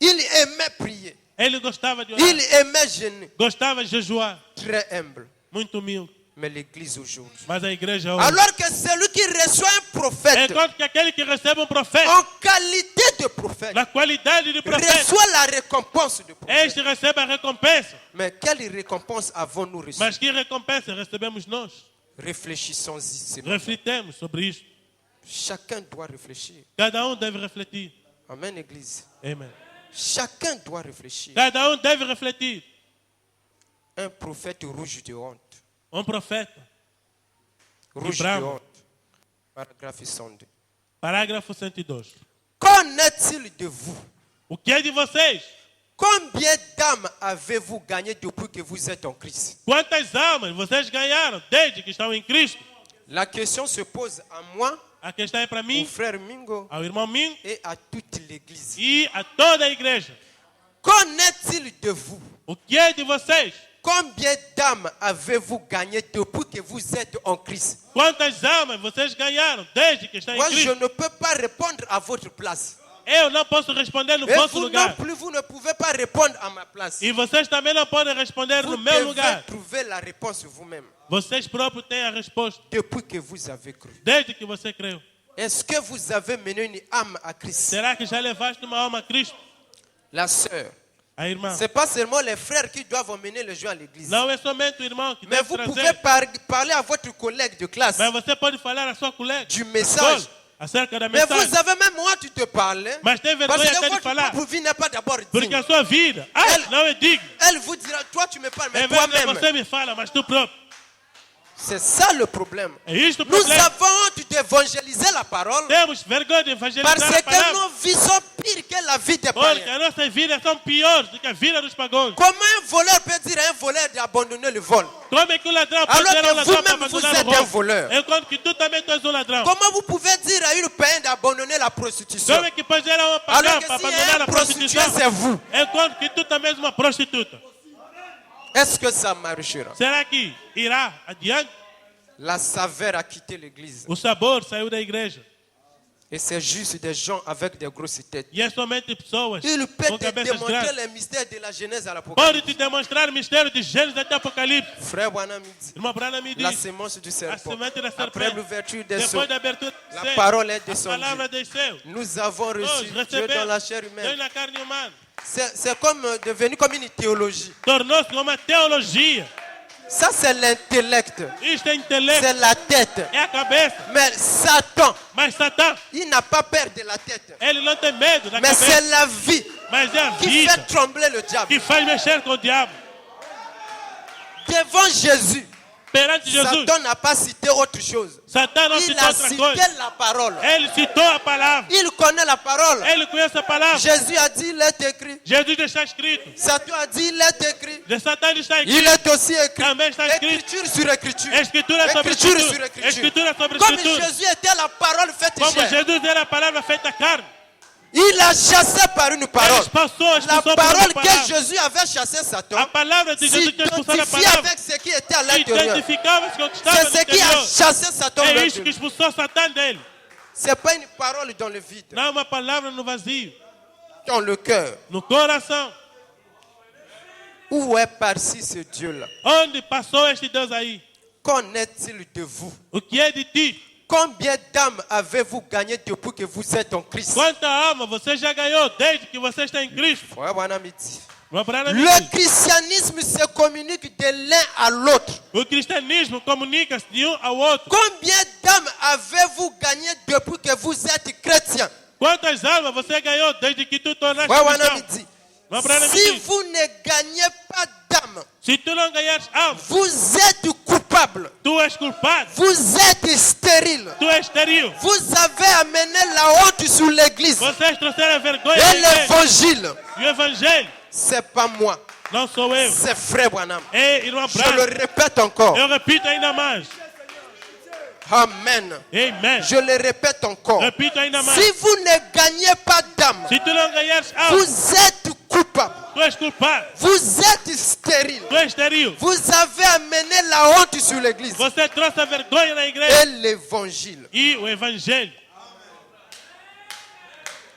Il aimait prier. Ele gostava de orar, Il aimait jeûner. gostava de jejuar, Très humble. muito humilde. Mais l'église aujourd'hui. Mas a igreja hoje, Alors que celui qui reçoit un prophète enquanto que aquele que recebe profeta, en qualité de prophète na qualidade de profeta, reçoit la récompense de prophète. este recebe a recompensa. Mais quelle récompense avons-nous reçue? Mas que recompensa recebemos nós? Réfléchissons-y. c'est bon. Reflitemos sobre isto. Chacun doit réfléchir. Cada deve refletir. Amen, église. Amen. Chacun doit réfléchir. Cada deve refletir. Un prophète rouge de honte. Profeta. Rouge de bravo. honte. Paragraphe 102. Parágrafo 102. Qu'en est-il de vous? O que é de vocês? Combien d'âmes avez-vous gagné depuis que vous êtes en Christ? Quantas almas vocês ganharam desde que estão em Cristo? La question se pose à moi, A questão é para au mim, frère Mingo ao irmão Mingo et à toute l'église. e a toda a igreja. Qu'en est-il de vous? O que é de vocês? Combien d'âmes avez-vous gagné depuis que vous êtes en Christ? Quantas almas vocês ganharam desde que estão em Moi, je Cristo? ne peux pas répondre à votre place. Eu não posso responder no Et vosso vous non lugar. plus, vous ne pouvez pas répondre à ma place. E vocês também não podem responder Vous no meu devez lugar. trouver la réponse vous-même Vocês próprios têm a resposta. depuis que vous avez cru. Desde que você creu. Est-ce que vous avez mené une âme à Christ? Será que já levaste uma alma a Cristo? La sœur. A irmã. Ce n'est pas seulement les frères qui doivent emmener les gens à l'église. Não é somente o irmão que Mais deve vous pouvez trazer. parler à votre collègue de classe Mas você pode falar à sua colega du na message. escola acerca da Mais mensagem. vous avez même honte de parler. Mas tem Parce vergonha que até de votre falar. propre vie n'est pas d'abord Porque digne. a sua vida não é digna. Elle vous dira, toi tu me parles, mais É verdade, toi-même. você me fala, mas tu próprio. C'est ça le problème. É isto o Nous problema. avons honte d'évangéliser la parole Temos vergonha de evangelizar parce a que palavra. nos vies sont pires que la vie des Porque païens. as nossas vidas são piores do que a vida dos pagãos. Comment un voleur peut dire à un voleur d'abandonner le vol? Como é que o ladrão pode Alors dizer que ao ladrão para vous-même, vous abandonar êtes o un roubo? voleur. Enquanto que tu também tu és um ladrão. Comment vous pouvez dire à une païenne d'abandonner la prostitution? Como é que pode dizer a um Alors pagão que para si abandonar un a prostitué, prostituição? c'est vous. Enquanto que tu também és uma prostituta. Est-ce que ça marchera? Será que irá adiante? La saveur a quitté l'église. O sabor saiu da igreja. Et c'est juste des gens avec des grosses têtes. E é somente pessoas Il peut com te cabeças démontrer grandes. les mystères de la Genèse à l'Apocalypse. Pode te demonstrar o mistério de Gênesis até Apocalipse. Frère Branham dit, Irmão Branham me la diz, sémence du a serpent. semente da Après serpente, l'ouverture des seaux, depois da abertura do la céu, parole est a palavra descendue. desceu. Nous avons Nós reçu Dieu dans recebemos la chair Deus humaine. na carne humana. C'est comme devenu comme une théologie. Tornou-se uma teologia. Ça, c'est l'intellect. Isto é intelecto, C'est la tête. é a cabeça. Mais Satan, Mas Satã, il n'a pas peur de la tête. ele não tem medo da Mais c'est cabeça. la vie Mas é a qui vida fait trembler le diable. que faz mexer com o diabo. Devant Jésus, Perante Jesus, Satan n'a pas cité autre chose. Satã não Il citou a outra cité coisa. la parole. Ele citou a palavra. Il connaît la parole. Ele conhece a palavra. Jésus a dit, il est écrit. Jesus está escrito. Satan a dit, il est écrit. De Satã está Il escrito. est aussi écrit. Também está escrito. Écriture sur écriture. Escritura sobre Écriture escritura. sur écriture. Escritura sobre Comme escritura. Jésus était la parole faite Como chair. Jesus era a palavra feita carne. Il a chassé par une Ele parole. expulsou La por uma parole que palavra. Jésus avait chassé A Satan palavra de Jesus que expulsou a s'identifie palavra. avec ce qui était à l'intérieur. Identificava-se com o que estava C'est no ce qui a interior. chassé Satan. É même isto de que lui. expulsou Satã dele. C'est pas une parole dans le vide, Não é uma palavra no vazio. dans le cœur. No coração. Où est parti ce Dieu-là? Onde passou este Deus aí? Qu'en est-il de vous? O que é de ti? Combien d'âmes avez-vous gagné depuis que vous êtes en Christ? Quanta alma você já ganhou desde que você está em Cristo? Frère Branham dit, Meu Branham le diz, christianisme se communique de l'un à l'autre. o cristianismo comunica-se de um ao outro. Combien d'âmes avez-vous gagné depuis que vous êtes chrétien? Quantas almas você ganhou desde que tu tornaste Frère Branham cristão? dit, Meu Branham si diz, vous ne gagnez pas d'âmes, se tu não ganhares alma, vous êtes coupable. tu és culpado. Vous êtes stérile. Tu és estéril. Vous avez amené la honte sur l'église. Vocês trouxeram a vergonha Et da igreja. l'évangile, E o evangelho c'est pas moi, não sou eu. c'est frère Branham. É irmão Je le Branham. répète encore. Eu repito ainda mais. Amen. Amen. Je le répète encore. Repita ainda mais. Si vous ne gagnez pas d'âme, Se tu não ganhares algo, vous êtes coupable. tu és culpado. Vous êtes stérile. Tu es estéril. Vous avez amené la honte sur l'église Você trouxe a vergonha na igreja et l'évangile. e o evangelho.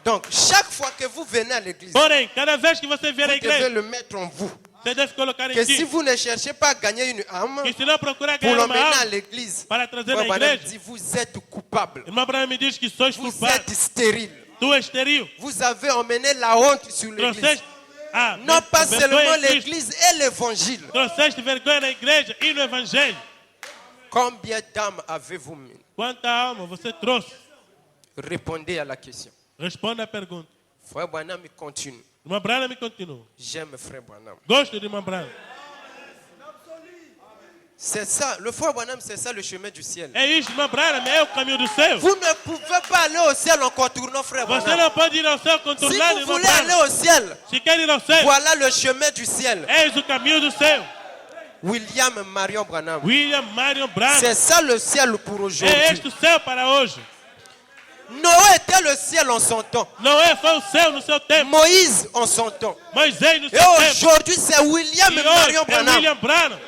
Donc, chaque fois que vous venez à l'église, Porém, cada vez que você vier à vous devez igreja, le mettre en vous. você deve colocar em Que si ti. vous ne cherchez pas à gagner une âme, E se não procurar pour ganhar uma l'emmener à alma l'église, para trazer Frère na Branham igreja, dit, vous êtes coupable. irmã Branham me diz que sois Vous culpado. êtes stérile. Tu es estéril. Vous avez emmené la honte sur l'église. Trouxeste Non pas vergonha seulement em Cristo. l'église et l'évangile. Trouxeste vergonha na igreja e no evangelho. Combien d'âmes avez-vous mis? Quanta alma você trouxe? Répondez à la question. Responda à pergunta. Frère Branham continue. Irmã Branham me continua. J'aime Frère Branham. Gosto de irmã Branham. C'est ça, le Frère Branham, c'est ça le chemin du ciel. É isto, irmã Branham, é o caminho do céu. Vous ne pouvez pas aller au ciel en contournant Frère Você Branham. não pode ir ao céu Si contornado, vous irmã voulez aller Branham. au ciel, Se quer ir ao céu, voilà le chemin du ciel. eis o caminho do céu. William Marion Branham. William Marion Branham. C'est ça le ciel pour É aujourd'hui. este o céu para hoje. Noé était le ciel en son temps. Noé foi o céu no seu tempo. Moïse en son temps. Moisés no Et seu tempo. aujourd'hui, c'est William E hoje Marion é Branham, William Branham,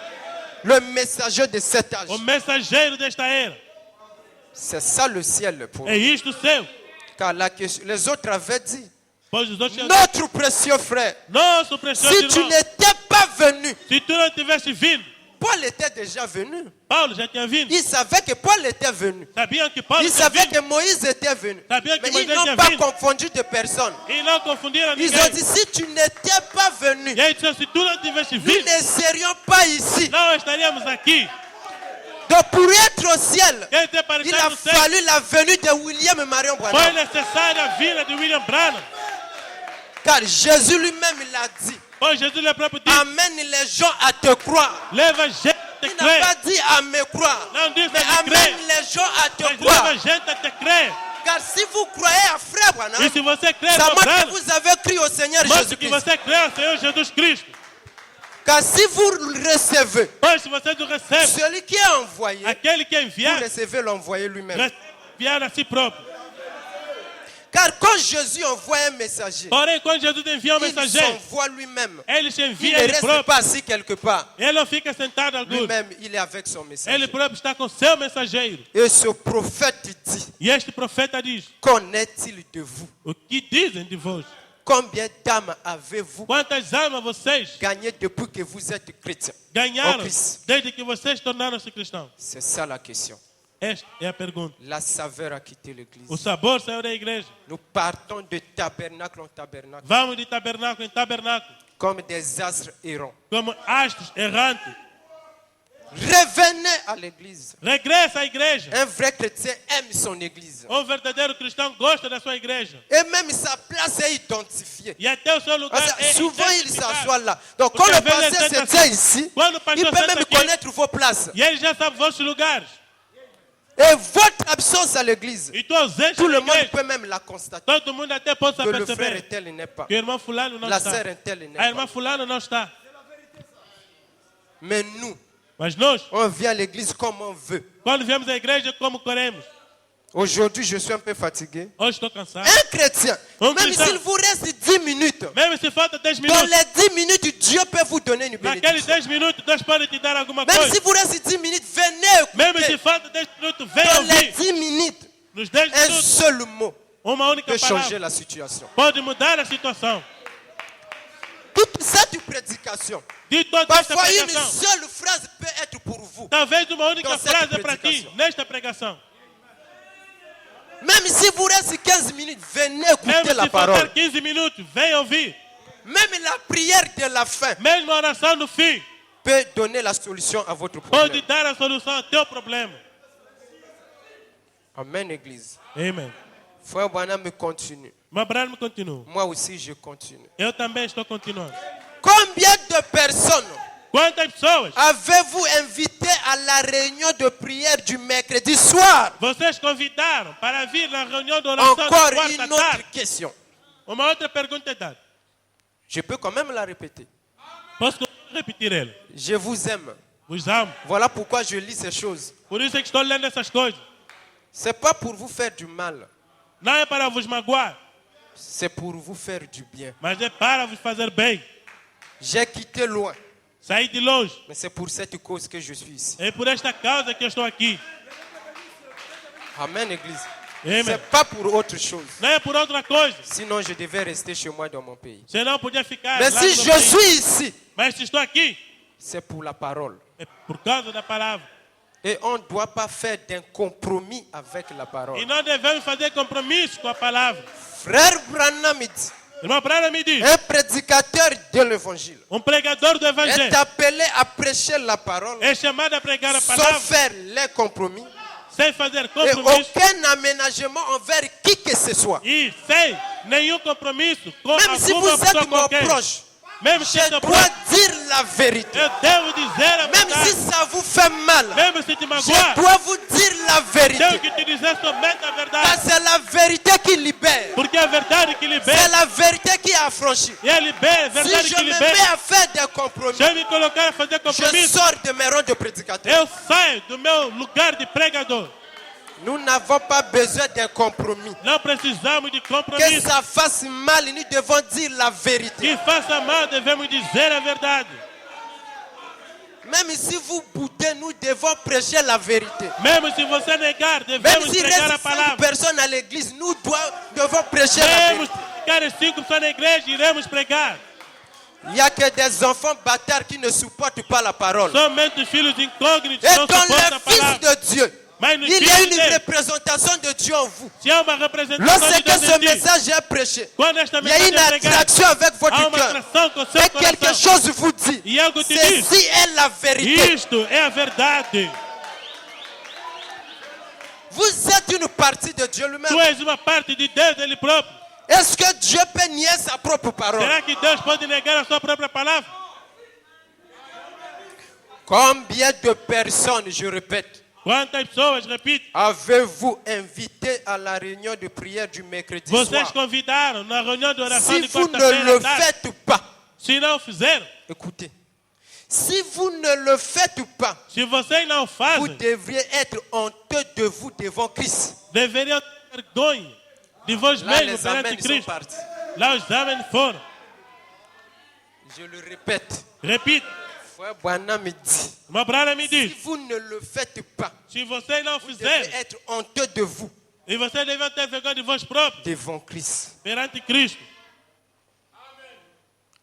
le messager de cet âge. o mensageiro desta era. C'est ça le ciel pour É isto o céu. Car les autres avaient dit, Pois os outros notre précieux frère, nosso precioso si tu irmão, n'étais pas venu, se tu não tivesse vindo, Paul était déjà venu. Paulo já tinha vindo. Ils savaient que Paul était venu. Sabiam que Paulo Ils tinha savaient vindo. que Moïse était venu. Sabiam que Mais Moisés ils n'ont tinha pas vindo. confondu de personnes. E não confundiram Ils ninguém. ont dit, si tu n'étais pas venu, E aí disseram, se tu não tivesse nous vindo, ne serions pas ici. não estaríamos aqui. Donc pour être au ciel, Quem tem para il estar a no céu, fallu la venue de William Marion foi Branham. necessária a vinda de William Branham. Car Jésus lui-même l'a dit. Pois Jesus ele próprio disse, Amène les gens à te croire. leva gente a Il te n'a pas crer. dit à me croire. Não disse Mais a te crer, amène les gens à te mas croire. leva gente a te crer. Car si vous croyez à Frère Branham, E se você crê ça no montre que Branham, vous avez cru au Seigneur mostra que Jésus-Christ. você crê ao Senhor Jesus Cristo. Car si vous le recevez, Pois se você não recebe, celui qui est envoyé, aquele que é vous enviado, recevez l'envoyé lui-même. recebe enviar a si próprio. Car quand Jésus envoie un messager, Porém, quando Jesus envia um il mensageiro, s'envoie lui-même. ele se Il envia ne ele reste próprio. pas assis quelque part. Ele não fica sentado algum. Lui-même, il est avec son Ele messager. próprio está com seu mensageiro. Et ce prophète dit, E este profeta diz, qu'en est-il de vous? o que dizem de vós? Combien d'âmes avez-vous Quantas almas vocês gagnées depuis que vous êtes chrétien? ganharam Oh, Cristo. desde que vocês tornaram-se cristãos? C'est ça la question. Esta é a pergunta. La saveur a quitté O l'église. sabor saiu da igreja. Nous partons de tabernacle en tabernacle Vamos de tabernáculo em tabernáculo, comme des astres errants. como astros errantes. Revenez à l'église. Regressa à igreja. Un vrai chrétien aime son église. Verdadeiro cristão gosta da sua igreja. Et même sa place est identifiée. E até o seu lugar Parce que é souvent, il identificado. s'assoit là. Donc, Porque quand às le vezes pasteur ele se senta tient assim. ici, Quando o il pastor peut senta même aqui, connaître vos places. e ele já sabe vossos lugares. Et votre absence à l'église, E tua ausência tout na le monde igreja, peut même la constater. todo mundo até pode Que le frère perceber est tel, il n'est pas. que o irmão fulano não La está. sœur est telle, il n'est A irmã pas. fulano não está. Mais nous, Mas nós, on vient à l'église comme on veut. quando viemos à igreja, como queremos. Aujourd'hui, je suis un peu fatigué. Hoje estou cansado. Un chrétien, Un même chrétien. s'il vous reste 10 minutes, Mesmo se falta 10 dans minutos, les 10 minutes, Dieu peut vous donner une naqueles bénédiction. 10 minutos, Deus pode te dar alguma Même coisa. si vous reste 10 minutes, venez Mesmo se écouter. falta 10 minutos, vem Dans les ouvir. 10 minutes, Nos 10 un minutos, seul mot uma única peut changer palavra la situation. pode mudar a situação. Toute cette prédication, De toda esta parfois une pregação, seule phrase peut être pour vous. talvez uma única Dans cette frase é para ti, prédication. nesta pregação. Même si vous reste 15 minutes, venez Mesmo écouter la se faltar parole. 15 minutos, vem ouvir. Même la prière de la fin Mesmo a oração no fim, peut donner la solution à votre pode problème. dar a solução ao teu problema. Amen, Église. Amém. Frère Branham continue. Mas Abraão continua. Moi aussi, je continue. Eu também estou continuando. Combien de personnes Quantas pessoas avez-vous invité à la réunion de prière du mercredi soir? vocês convidaram para vir na reunião de oração Encore de une quarta autre tarde? question. Uma outra pergunta é dada. Je peux quand même la répéter. Posso repetir ela? Je vous aime. Vos amo. Voilà pourquoi je lis ces choses. Por isso é que estou lendo essas coisas. Ce n'est pas pour vous faire du mal, Não é para vos magoar, c'est pour vous faire du bien. mas é para vos fazer bem. J'ai quitté loin, Saí de longe. mais c'est pour cette cause que je suis ici. É por esta causa que eu estou aqui. Amen, Église. Amen. C'est pas pour autre chose. Não é por outra coisa. Sinon, je devais rester chez moi dans mon pays. Senão podia ficar Mais lá si no meu je país. suis ici, Mas se estou aqui, c'est pour la parole. é por causa da palavra. Et on ne doit pas faire d'un compromis avec la parole. E não devemos fazer compromisso com a palavra. Frère Branham dit, Irmão Branham me diz, un prédicateur de l'évangile pregador do est evangelho appelé à prêcher la parole é chamado a pregar a sans palavra faire les compromis sem fazer et compromisso aucun aménagement envers qui que ce soit. e sem nenhum compromisso com Même si vous alguma pessoa êtes mon qualquer. proche, Mesmo se je eu sou dois próximo, dire la vérité. eu devo dizer a Même si verdade. ça vous fait mal, Mesmo se te je magoar, dois vous dire la tenho vérité. que te dizer somente a Car verdade. c'est la vérité qui libère. Porque é a verdade que C'est libera. la vérité qui affranchit. E é libera, a Si verdade je que me mets libera. à faire des compromis, Se eu me colocar a fazer je compromisso, sors de mes rangs de prédicateur. eu saio do meu lugar de pregador. Nous n'avons pas besoin d'un compromis. Não precisamos de Que compromisso. ça fasse mal, nous devons dire la vérité. Que faça mal, devemos dizer a verdade. Même si vous boudez, nous devons prêcher la vérité. Mesmo se você negar, Même devemos s'il pregar a reste 5 palavra. personnes à l'église, nous devons prêcher la Mesmo vérité. se ficarem 5 pessoas na igreja, iremos pregar. Il n'y a que des enfants bâtards qui ne supportent pas la parole. Somente os filhos incógnitos Et não dans suportam le a Fils palavra. de Dieu, Mas no il y a filho une dele, représentation de Dieu en vous. se há uma representação de Lorsque Deus ce em ti, message est prêché, quando esta il y a mensagem une é pregada, attraction avec há votre uma cœur. atração com o seu Et quelque coração. chose vous dit. E algo te diz, Ceci est la vérité. isto é a verdade. Vous êtes une partie de Dieu Tu lui-même. és uma parte de Deus, Ele próprio. Est-ce que Dieu peut nier sa propre parole? Será que Deus pode negar a sua própria palavra? Combien de personnes, je répète, Quantas pessoas, repito, avez-vous invité à la réunion de prière du mercredi vocês soir? convidaram na reunião de oração Si de vous ne quarta-feira le à tarde? faites pas, Se não fizeram, écoutez, si vous ne le faites pas, se vocês não vous fazem, devriez être honteux de vous devant Christ. deveriam ter vergonha de vós Là, mesmos les amens perante sont Cristo. partis. Lá os amém foram. Je le répète. Repito, Frère Branham me dit, uma brada me si diz, vous ne le faites pas, se vocês não vous devez fizerem, être honteux de vous e vocês devem ter vergonha de vós próprios devant Christ. perante Cristo.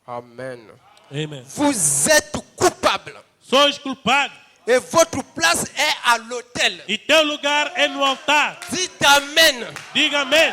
Amen. Amém. Vous êtes coupable Sois culpado et votre place est à l'autel. e teu lugar é no altar. Dites Amen. Diga amém.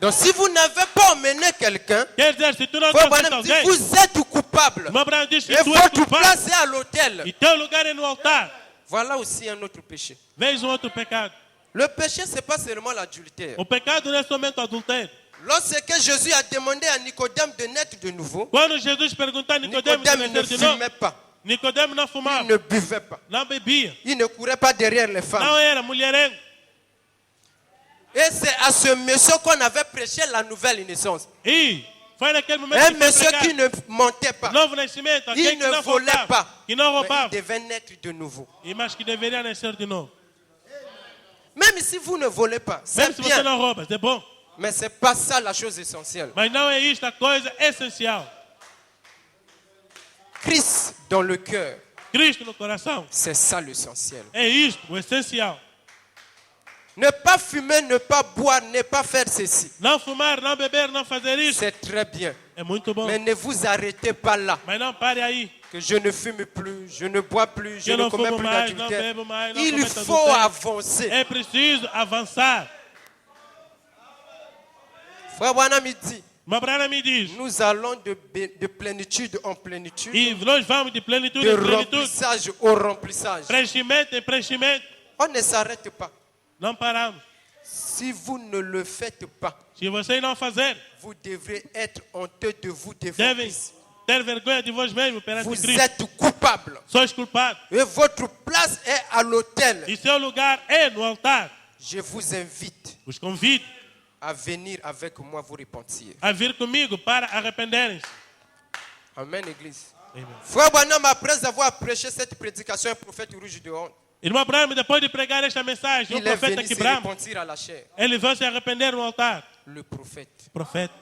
Donc si vous n'avez pas emmené quelqu'un, Quer dizer, se tu não Frère trouxeste Branham dit, alguém, vous êtes coupable uma brada diz que et tu és votre culpado place est à l'autel. e teu lugar é no altar. Voilà aussi un autre péché. Veja um outro pecado. Le péché, ce n'est pas seulement l'adultère. O pecado não é somente o adultério. Lorsque Jésus a demandé à Nicodème de naître de nouveau, Quando Jesus perguntou a Nicodemo se Nicodème ne nascer de novo, fumait pas, Nicodemo não il fumava, ne buvait pas, não bebia, il ne courait pas derrière les femmes. não era mulherengo. Et c'est à ce monsieur qu'on avait prêché la nouvelle naissance. E foi naquele momento Un que foi monsieur qui pregado ne mentait pas, novo nascimento, alguém il que ne não volait roubava, pas, que não mais roubava, il devait naître de nouveau. e mas que deveria nascer de novo. Même si vous ne volez pas, Mesmo c'est se você bien, não rouba, é bom. mais ce n'est pas ça la chose essentielle. Mas não é isto a coisa essencial. Christ dans le cœur, Cristo no coração. c'est ça l'essentiel. É isto, o essencial. Ne pas fumer, ne pas boire, ne pas faire ceci. Não fumar, não beber, não fazer isso. C'est très bien. É muito bom. Mais ne vous arrêtez pas là. Mas não pare aí. Que je ne fume plus, je ne bois plus, je Eu ne não commets fumo plus mais, não d'adultère. bebo mais, não Il cometo faut adultério. avancer. É preciso avançar. Frère Branham me dit, Uma brada me diz, nous allons de plénitude en plénitude, e nós vamos de plenitude de em plenitude, remplissage au remplissage. preenchimento em preenchimento. On ne s'arrête pas. Não paramos. Si vous ne le faites pas, Se vocês não fazerem, vous devrez être honteux de vous devant devem Christ. ter vergonha de vós mesmos perante Vous Cristo. êtes coupable. Sois culpado. Et votre place est à l'autel. E seu lugar é no altar. Je vous invite Os convido à venir avec moi vous repentir. a vir comigo para arrependerem-se. Amen, Église. Amen. Frère Branham, après avoir prêché cette prédication, un prophète rouge de honte, Irmão Branham, depois de pregar esta mensagem, il est profeta venu que se brama, repentir à la chair. ele veio se arrepender no altar. Le prophète. Profeta.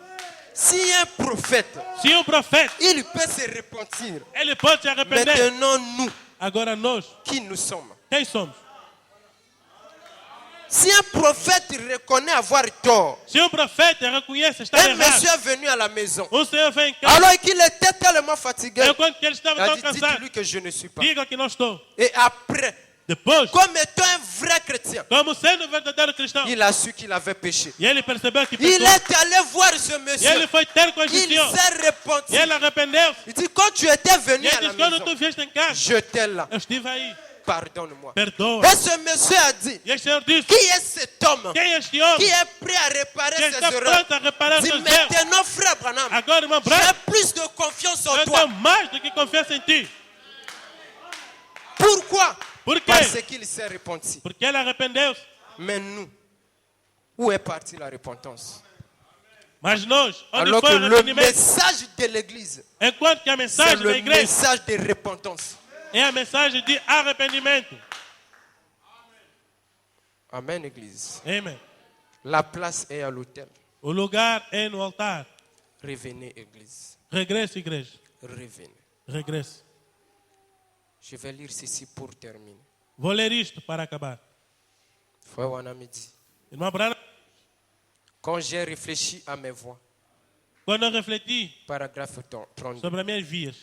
Si un prophète, Se profeta, il peut se repentir. ele pode se arrepender. Maintenant, nous, Agora nós, qui nous sommes? quem somos? Si un prophète reconnaît avoir tort, Se profeta reconhece estar un errado, monsieur est venu à la maison, Senhor vem em casa, alors qu'il était tellement fatigué, enquanto que ele estava il a tão dit, cansado, dites-lui que je ne suis pas. diga que não estou. Et après, Depois, comme étant un vrai chrétien, como sendo um verdadeiro cristão, il a su qu'il avait péché. e ele percebeu que Il pecou. est allé voir ce E ele monsieur. foi ter com esse Il senhor. s'est repenti. E ele arrependeu-se. Il dit, quand tu étais E venu à ele la disse, quando maison, tu vieste em casa, j'étais là. eu estive aí. Pardonne-moi. Perdoa. Et ce monsieur a dit, E o Senhor disse, qui est cet homme quem é este homem qui est prêt à réparer que ses está erreurs? pronto a reparar os Dis seus erros? maintenant, frère Branham, Agora, irmão j'ai Branham, plus de confiance en eu toi. tenho mais do que confiança em ti. Pourquoi? Por quê? Parce qu'il s'est repenti. Porque ele arrependeu-se. Mais nous, où est partie la repentance? Mas nós, onde Alors foi que o le arrependimento? message de l'église, Enquanto que a c'est mensagem da le igreja message de repentance. é a mensagem de arrependimento. Amen, église. Amém. La place est à l'autel. O lugar é no altar. Revenez, église. Regresse, igreja. Revenez. Regresse. Je vais lire ceci pour terminer. Vou ler isto para acabar. Frère Wana me dit, Irmão Branham, quand j'ai réfléchi à mes voix, quando eu refleti paragraphe 32, sobre as minhas vias,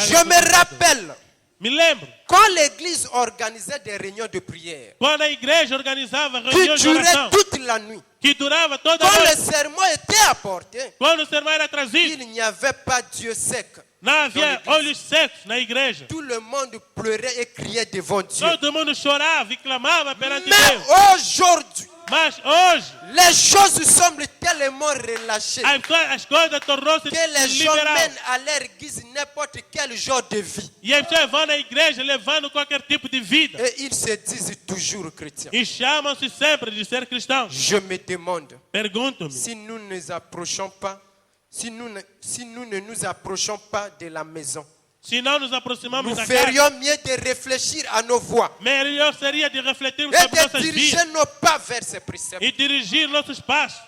je me rappelle me lembro quand l'église organisait des réunions de prière quando a igreja organizava qui reuniões de oração duraient toute la nuit. que durava toda a Quand le noite. sermon était apporté, Quando o sermão era trazido, il n'y avait pas Dieu sec. não havia olhos secos na igreja. Tout le monde pleurait et criait devant Dieu. Todo mundo chorava e clamava perante Mais Deus. aujourd'hui, Mas hoje, les choses semblent tellement relâchées as coisas tornou-se que les gens liberal. mènent à leur guise n'importe quel genre de vie. E as pessoas vão na igreja levando qualquer tipo de vida. Et ils se disent toujours chrétiens. E chamam-se sempre de ser cristãos. Je me demande Pergunto-me, si nous ne nous approchons pas, si nous ne nous approchons pas de la maison, se não nos aproximamos nous da casa, ferions mieux de réfléchir à nos voies melhor seria de refletirmos et sobre de nossas diriger vidas nos pas vers ces préceptes. e dirigir nossos passos.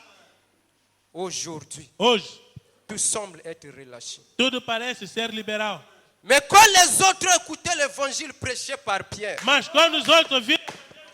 Aujourd'hui, Hoje, tout semble être relâché. tudo parece ser liberal. Mais quand les autres écoutaient l'évangile prêché par Pierre, Mas quando os outros ouviram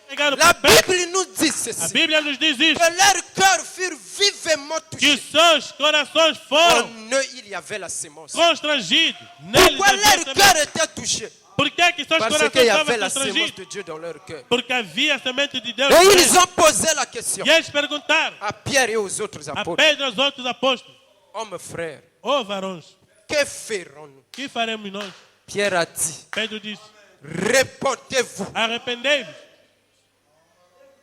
pregar o la profeta, Bible nous dit a ceci, Bíblia nos diz isso, que leurs cœurs furent vivement que touchés. seus corações En foram eux, il y avait la sémence. constrangidos. Neles Pourquoi havia leur semente. cœur était touché? Por que que seus Parce corações qu'il y avait estavam la sémence constrangidos? de Dieu dans leur cœur. Porque havia a semente de Deus. Et neles. ils ont posé la question E eles perguntaram à Pierre et aux autres a apôtres. Pedro e aos outros apóstolos: Hommes frères, Ô varões, que ferons-nous? que faremos nós? Pierre a dit, Pedro disse: répentez-vous, Arrependei-vos,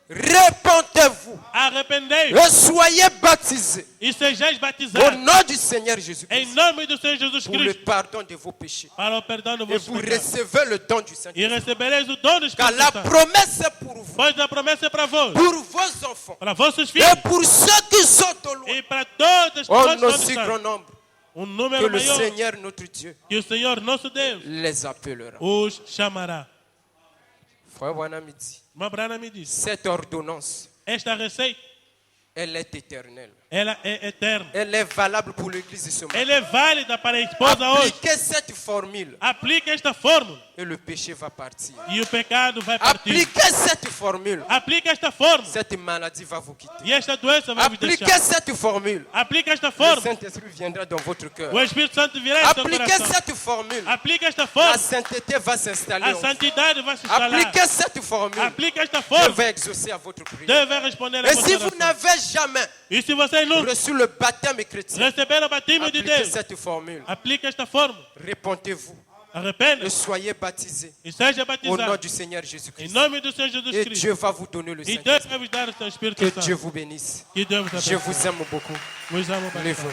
répentez-vous arrependei-vos et soyez baptisés e sejais au batizados nom du Seigneur em Jésus-Christ nome do Senhor Jesus pour le Cristo pardon de vos péchés. para o perdão de Et vossos vous pecados. recevez le don du E Saint-Esprit. recebereis o dom do Car Espírito la Santo. promesse est pour vous, Pois a promessa é para vós, pour vos enfants para vossos filhos et pour ceux qui sont au loin, e para todas as en pessoas aussi que grand estão. nombre Número que le maior Seigneur notre Dieu que o Senhor nosso Deus les appellera. os chamará. Frère Wana me dit, Mabrana me disse: cette ordonnance, esta receita, elle est éternelle. ela é eterna. Elle est valable pour l'église de ce matin. Ela é válida para a esposa hoje. Appliquez cette formule Aplique esta fórmula et le péché va partir. e o pecado vai partir. Appliquez cette formule, Aplique esta fórmula cette maladie va vous quitter. e esta doença vai vos Appliquez deixar. cette formule, Aplique esta le fórmula, Saint-Esprit viendra dans votre cœur. o Espírito Santo virá em seu Appliquez coração. cette formule, Aplique esta la fórmula, sainteté va s'installer. a en vous. santidade vai se instalar. Appliquez cette formule, Aplique esta Dieu fórmula, va exaucer à votre prière. Deus vai responder a Et vossa si vous oração. n'avez jamais E se vocês não reçu le baptême chrétien, receberam o batismo de appliquez Deus, cette formule. aplique esta fórmula, Repentez-vous et arrependa soyez baptisés e seja au nom batizado du Seigneur em Jésus-Christ. nome do Senhor Jesus Et Cristo. Dieu va vous donner le E Deus Saint-Esprit. vai vos dar o seu Espírito Que Dieu Santo. vous bénisse. Que Deus vos Je abençoe. vous aime beaucoup. Vos amo bastante. Lève-vous.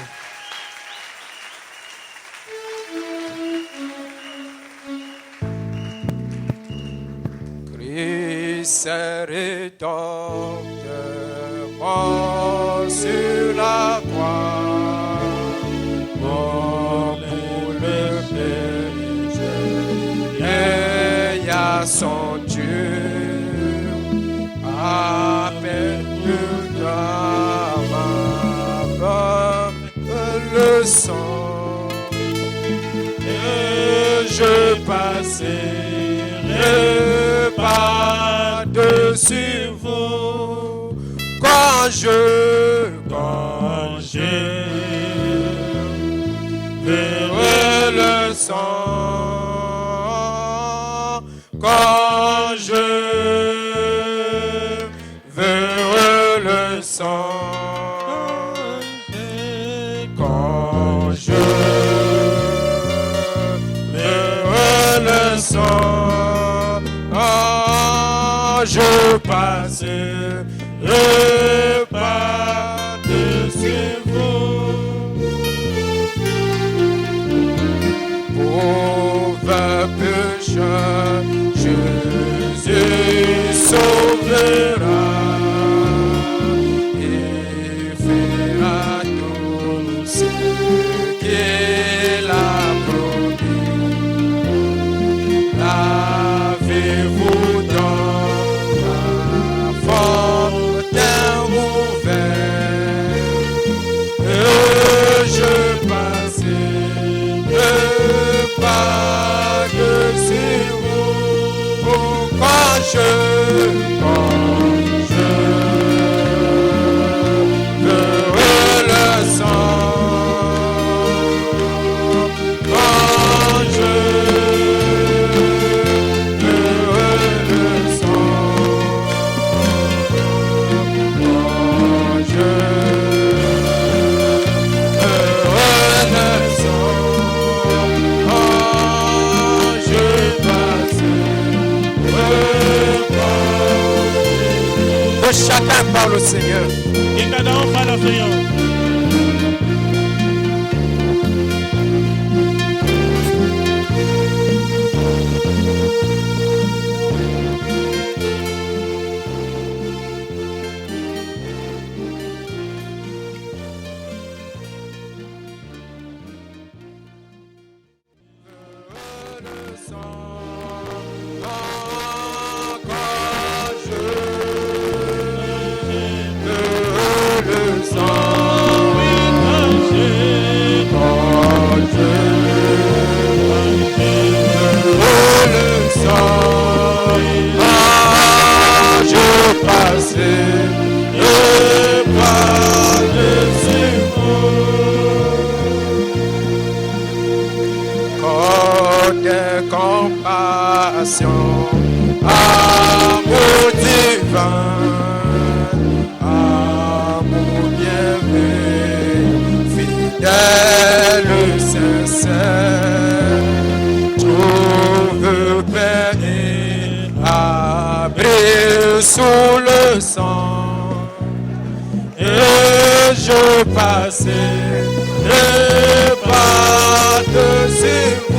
Christ est rédempteur mort sur la croix, mort pour le péché. à son Dieu, appelle le sang, et je passerai par-dessus vous quand je verrai le sang, quand je verrai le sang, quand je verrai le sang, je passerai par-dessus vous. Pauvre pécheur, Jésus sauvera et fera tout ce qu'il a promis. Lavez-vous dans la fontaine ouverte, et je passerai par-dessus vous quand je verrai le sang, quand je verrai le sang, quand je verrai le sang, je passerai. Que chacun parle au Seigneur. Que cada fale ao Senhor. Compassion, amour divin, amour bienveillant, fidèle, sincère, trouve paix et abri sous le sang, et je passerai par-dessus vous.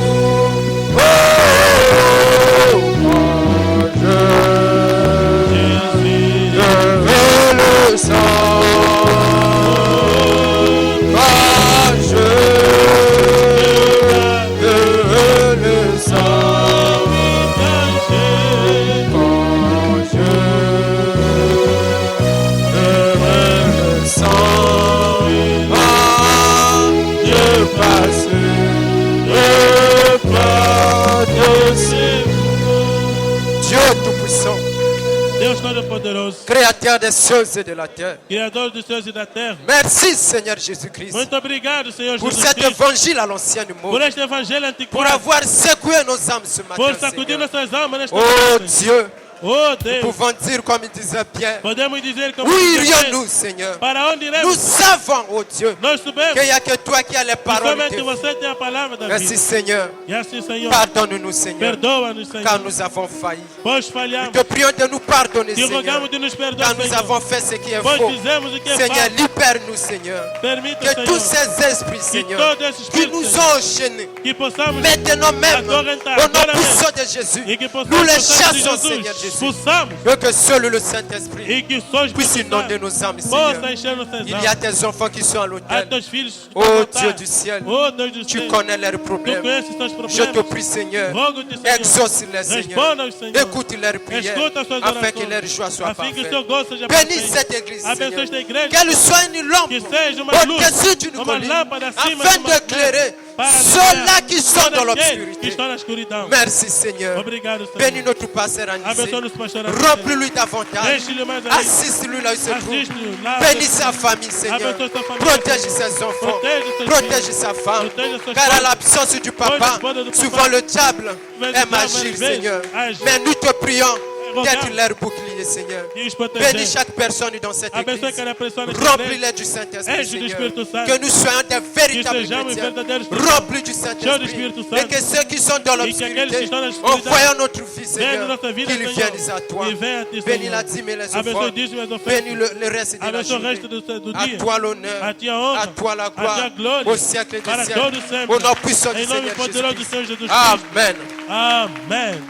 Deus Todo-Poderoso, Créateur des cieux et de la terre. Criador dos céus e da terra. Merci Seigneur Jésus-Christ Muito obrigado, Senhor pour Jesus cet Cristo, évangile à l'ancienne mot, por este evangelho antigo, pour avoir secoué nos âmes ce por matin, sacudir Seigneur. nossas almas nesta Oh noite. Dieu, Oh Deus, pouvons dire comme il disait Pierre, podemos dizer como où diz irions-nous Seigneur? para onde Nous iremos? savons, oh Dieu, Nós sabemos qu'il n'y a que toi qui as les que paroles de somente Dieu. você tem a palavra da Merci vida. Seigneur, E assim, Senhor, pardonne-nous Seigneur, perdoa-nos, Senhor, car nous avons failli. pois Nous falhamos. te prions de nous pardonner Te Seigneur, rogamos de nos perdoar, car nous Senhor, avons fait ce qui est pois faux. fizemos o que é Seigneur, falso. libère-nous Seigneur, Permita, que tous Senhor, ces esprits que Seigneur, todos esses qui espíritos, nous Senhor, ont enchaînés, que possamos maintenant même, acorrentar au nom agora puissant mesmo, de Jésus, e que nous possamos les no sangue de chassons Seigneur Jesus, Jésus. expulsamos Et que seul le Saint-Esprit e que só o puisse Espírito inonder Santo nos âmes, possa Seigneur. encher nossas Il y a almas. tes enfants qui sont à A l'hôtel. teus filhos que Oh estão a Dieu lutar. du ciel, Oh Deus do tu céu, connais leurs tu problèmes. conheces os teus Je te problemas. prie, Seigneur, Rogo-te, Senhor, exauce-les, Seigneur. responda-os, Senhor. Écoute leurs prières, Escuta as suas afin que orações, leur joie soit afim que o parfaite. seu gozo seja Bénis perfeito. cette église, Abençoe esta Seigneur. igreja, Qu'elle soit une lampe que seja uma luz, au-dessus d'une uma colline, lâmpada acima afin de uma d'éclairer para ceux-là qui sont todos dans aqueles que l'obscurité. estão na escuridão. Merci, Seigneur. Obrigado, Senhor. Bénis notre pasteur Anisé. Abençoe nosso pastor Anisé. Remplis-lui davantage. Enche-le mais ainda. Assiste-lui là où il se trouve. Assiste-le là. Bénis sa famille, Seigneur. Abençoe sa famille. Protège ses enfants. Protège ses Protège filhos. sa femme. Protège ses Car à femmes. l'absence du papa, Protège le papa. souvent le diable Mais le aime diable agir, veut Seigneur. agir. Mais nous te prions Regarde. d'être leur bouclier, Seigneur. E os proteger. Bénis chaque personne dans cette Abençoe église. cada pessoa nesta igreja. Remplis-les du Saint-Esprit, Enche do Seigneur. Espírito Santo. Que nous soyons des véritables sejamos chrétiens. verdadeiros cristãos. Remplis du Cheios do Saint-Esprit. Espírito Et Santo. que ceux qui sont dans E que aqueles que l'obscurité, estão na escuridão, en voyant notre vie, vendo Seigneur, nossa vida, qu'ils Senhor, viennent à toi. e venham a ti, Bénis Senhor. la dîme et les Abençoe offrandes. dízimo e as ofertas. Bénis le reste de la Abençoe o journée. resto do À dia. toi l'honneur. A ti a honra. À toi la A ti a gloire. glória. Au siècle des Para siècles. todos sempre. Au nom puissant du Em nome Seigneur poderoso do Jésus-Christ. Senhor Jesus Cristo. Amen. Amém.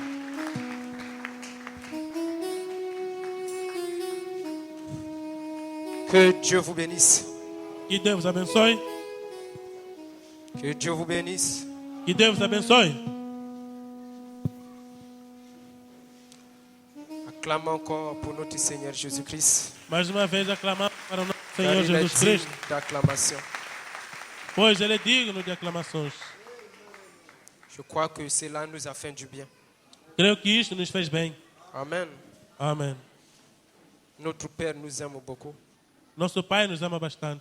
Que Dieu vous bénisse. Que Deus vos abençoe. Que Dieu vous bénisse. Que Deus vos abençoe. Acclamons encore pour notre Seigneur Jésus-Christ. Mais uma vez aclamamos para o nosso Car Senhor il est Jesus digne Cristo. d'acclamation. Pois Ele é digno de aclamações. Je crois que cela nous a fait du bien. Creio que isto nos fez bem. Amen. Amém. Notre Père nous aime beaucoup. Nosso Pai nos ama bastante.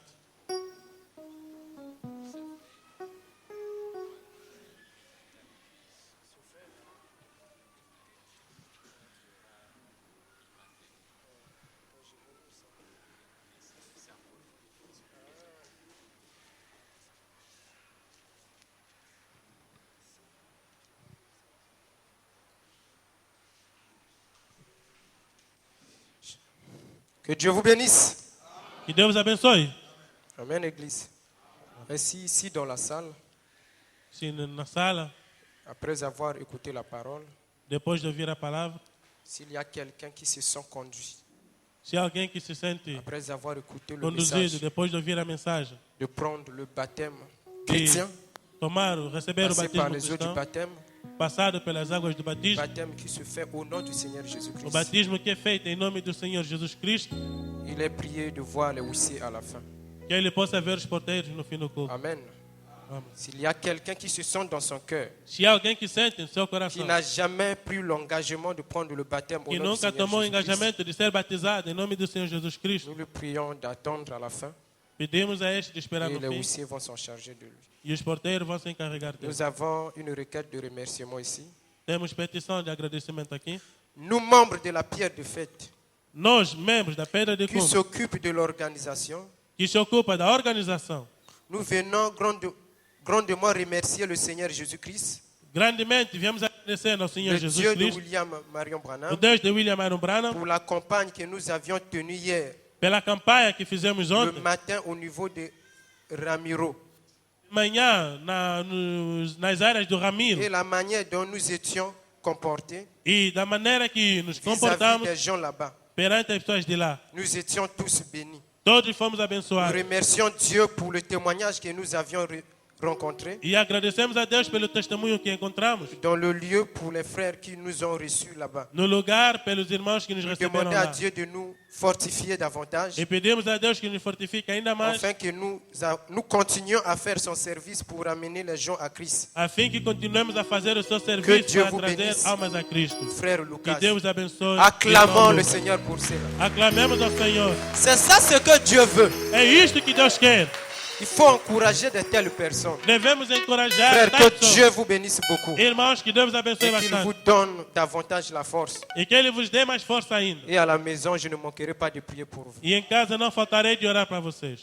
Que Dieu vous bénisse. Que Deus vos abençoe. Amen, Église. Ainsi, ici dans la salle, Se na sala, après avoir écouté la parole, depois de ouvir a palavra, s'il y a quelqu'un qui se sent conduit, se há alguém que se sente après avoir écouté le conduzido, message, depois de ouvir a mensagem, de prendre le baptême de chrétien, receber o passer par batismo les eaux du cristão, baptême, passado pelas águas do batismo, baptême qui se fait au nom du Seigneur o Jésus-Christ. batismo que é feito em nome do Senhor Jesus Cristo, Il est prié de voir les huissiers à la fin. que ele possa ver os porteiros no fim do culto. Amen. Amém. S'il y a quelqu'un qui se sent dans son cœur, Se há alguém que sente no seu qui coração, n'a jamais pris l'engagement de prendre le baptême au que nom du nunca Seigneur tomou o Jésus-Christ, engajamento de ser batizado em nome do Senhor Jesus Cristo, nous le prions d'attendre à la fin pedimos a este de esperar et no les fim huissiers vont s'en charger de lui. e os porteiros vão se encarregar dele. Nous avons une requête de remerciement ici. Temos petição de agradecimento aqui. Nous, membres de la pierre de fête, Nós, membros da Pedra de qui Cume, s'occupent de l'organisation, que se ocupa da organização, nous venons grandement remercier le Seigneur Jésus-Christ, grandemente viemos agradecer ao Senhor le Jesus Dieu de Cristo, William Marion o Branham, Deus de William Aaron Branham, pour la campagne que nous avions tenue hier, pela campanha que fizemos le ontem, matin au niveau de Ramiro, de manhã nas áreas do Ramiro, et la manière dont nous étions comportés e da maneira que nos vis-à-vis comportamos des gens là-bas. perante as pessoas de lá. Nous étions tous bénis. Todos fomos Nous abençoados. remercions Dieu pour le témoignage que nous avions rencontré E agradecemos a Deus pelo testemunho que encontramos dans le lieu pour les frères qui nous ont reçus là-bas. no lugar pelos irmãos que nos Nous receberam demandons à lá. Dieu de nous fortifier davantage E pedimos a Deus que nos fortifique ainda mais, afin que nous continuions à faire son service pour amener les gens à Christ. a fim que continuemos a fazer o seu serviço Dieu para vous trazer bénisse. almas a Cristo. Frère Que Lucas, Deus abençoe. acclamons le Irmão, Seigneur pour cela. aclamemos ao Senhor. C'est ça ce que Dieu veut. É isto que Deus quer. Il faut encourager de telles personnes. Devemos encorajar Frère, tais que Dieu vous bénisse beaucoup irmãos, que Deus vos abençoe et qu'il vous bastante. donne davantage la force. E que Ele vos dê mais força ainda. Et à la maison, je ne manquerai pas de prier pour vous. E em casa não faltarei de orar para vocês.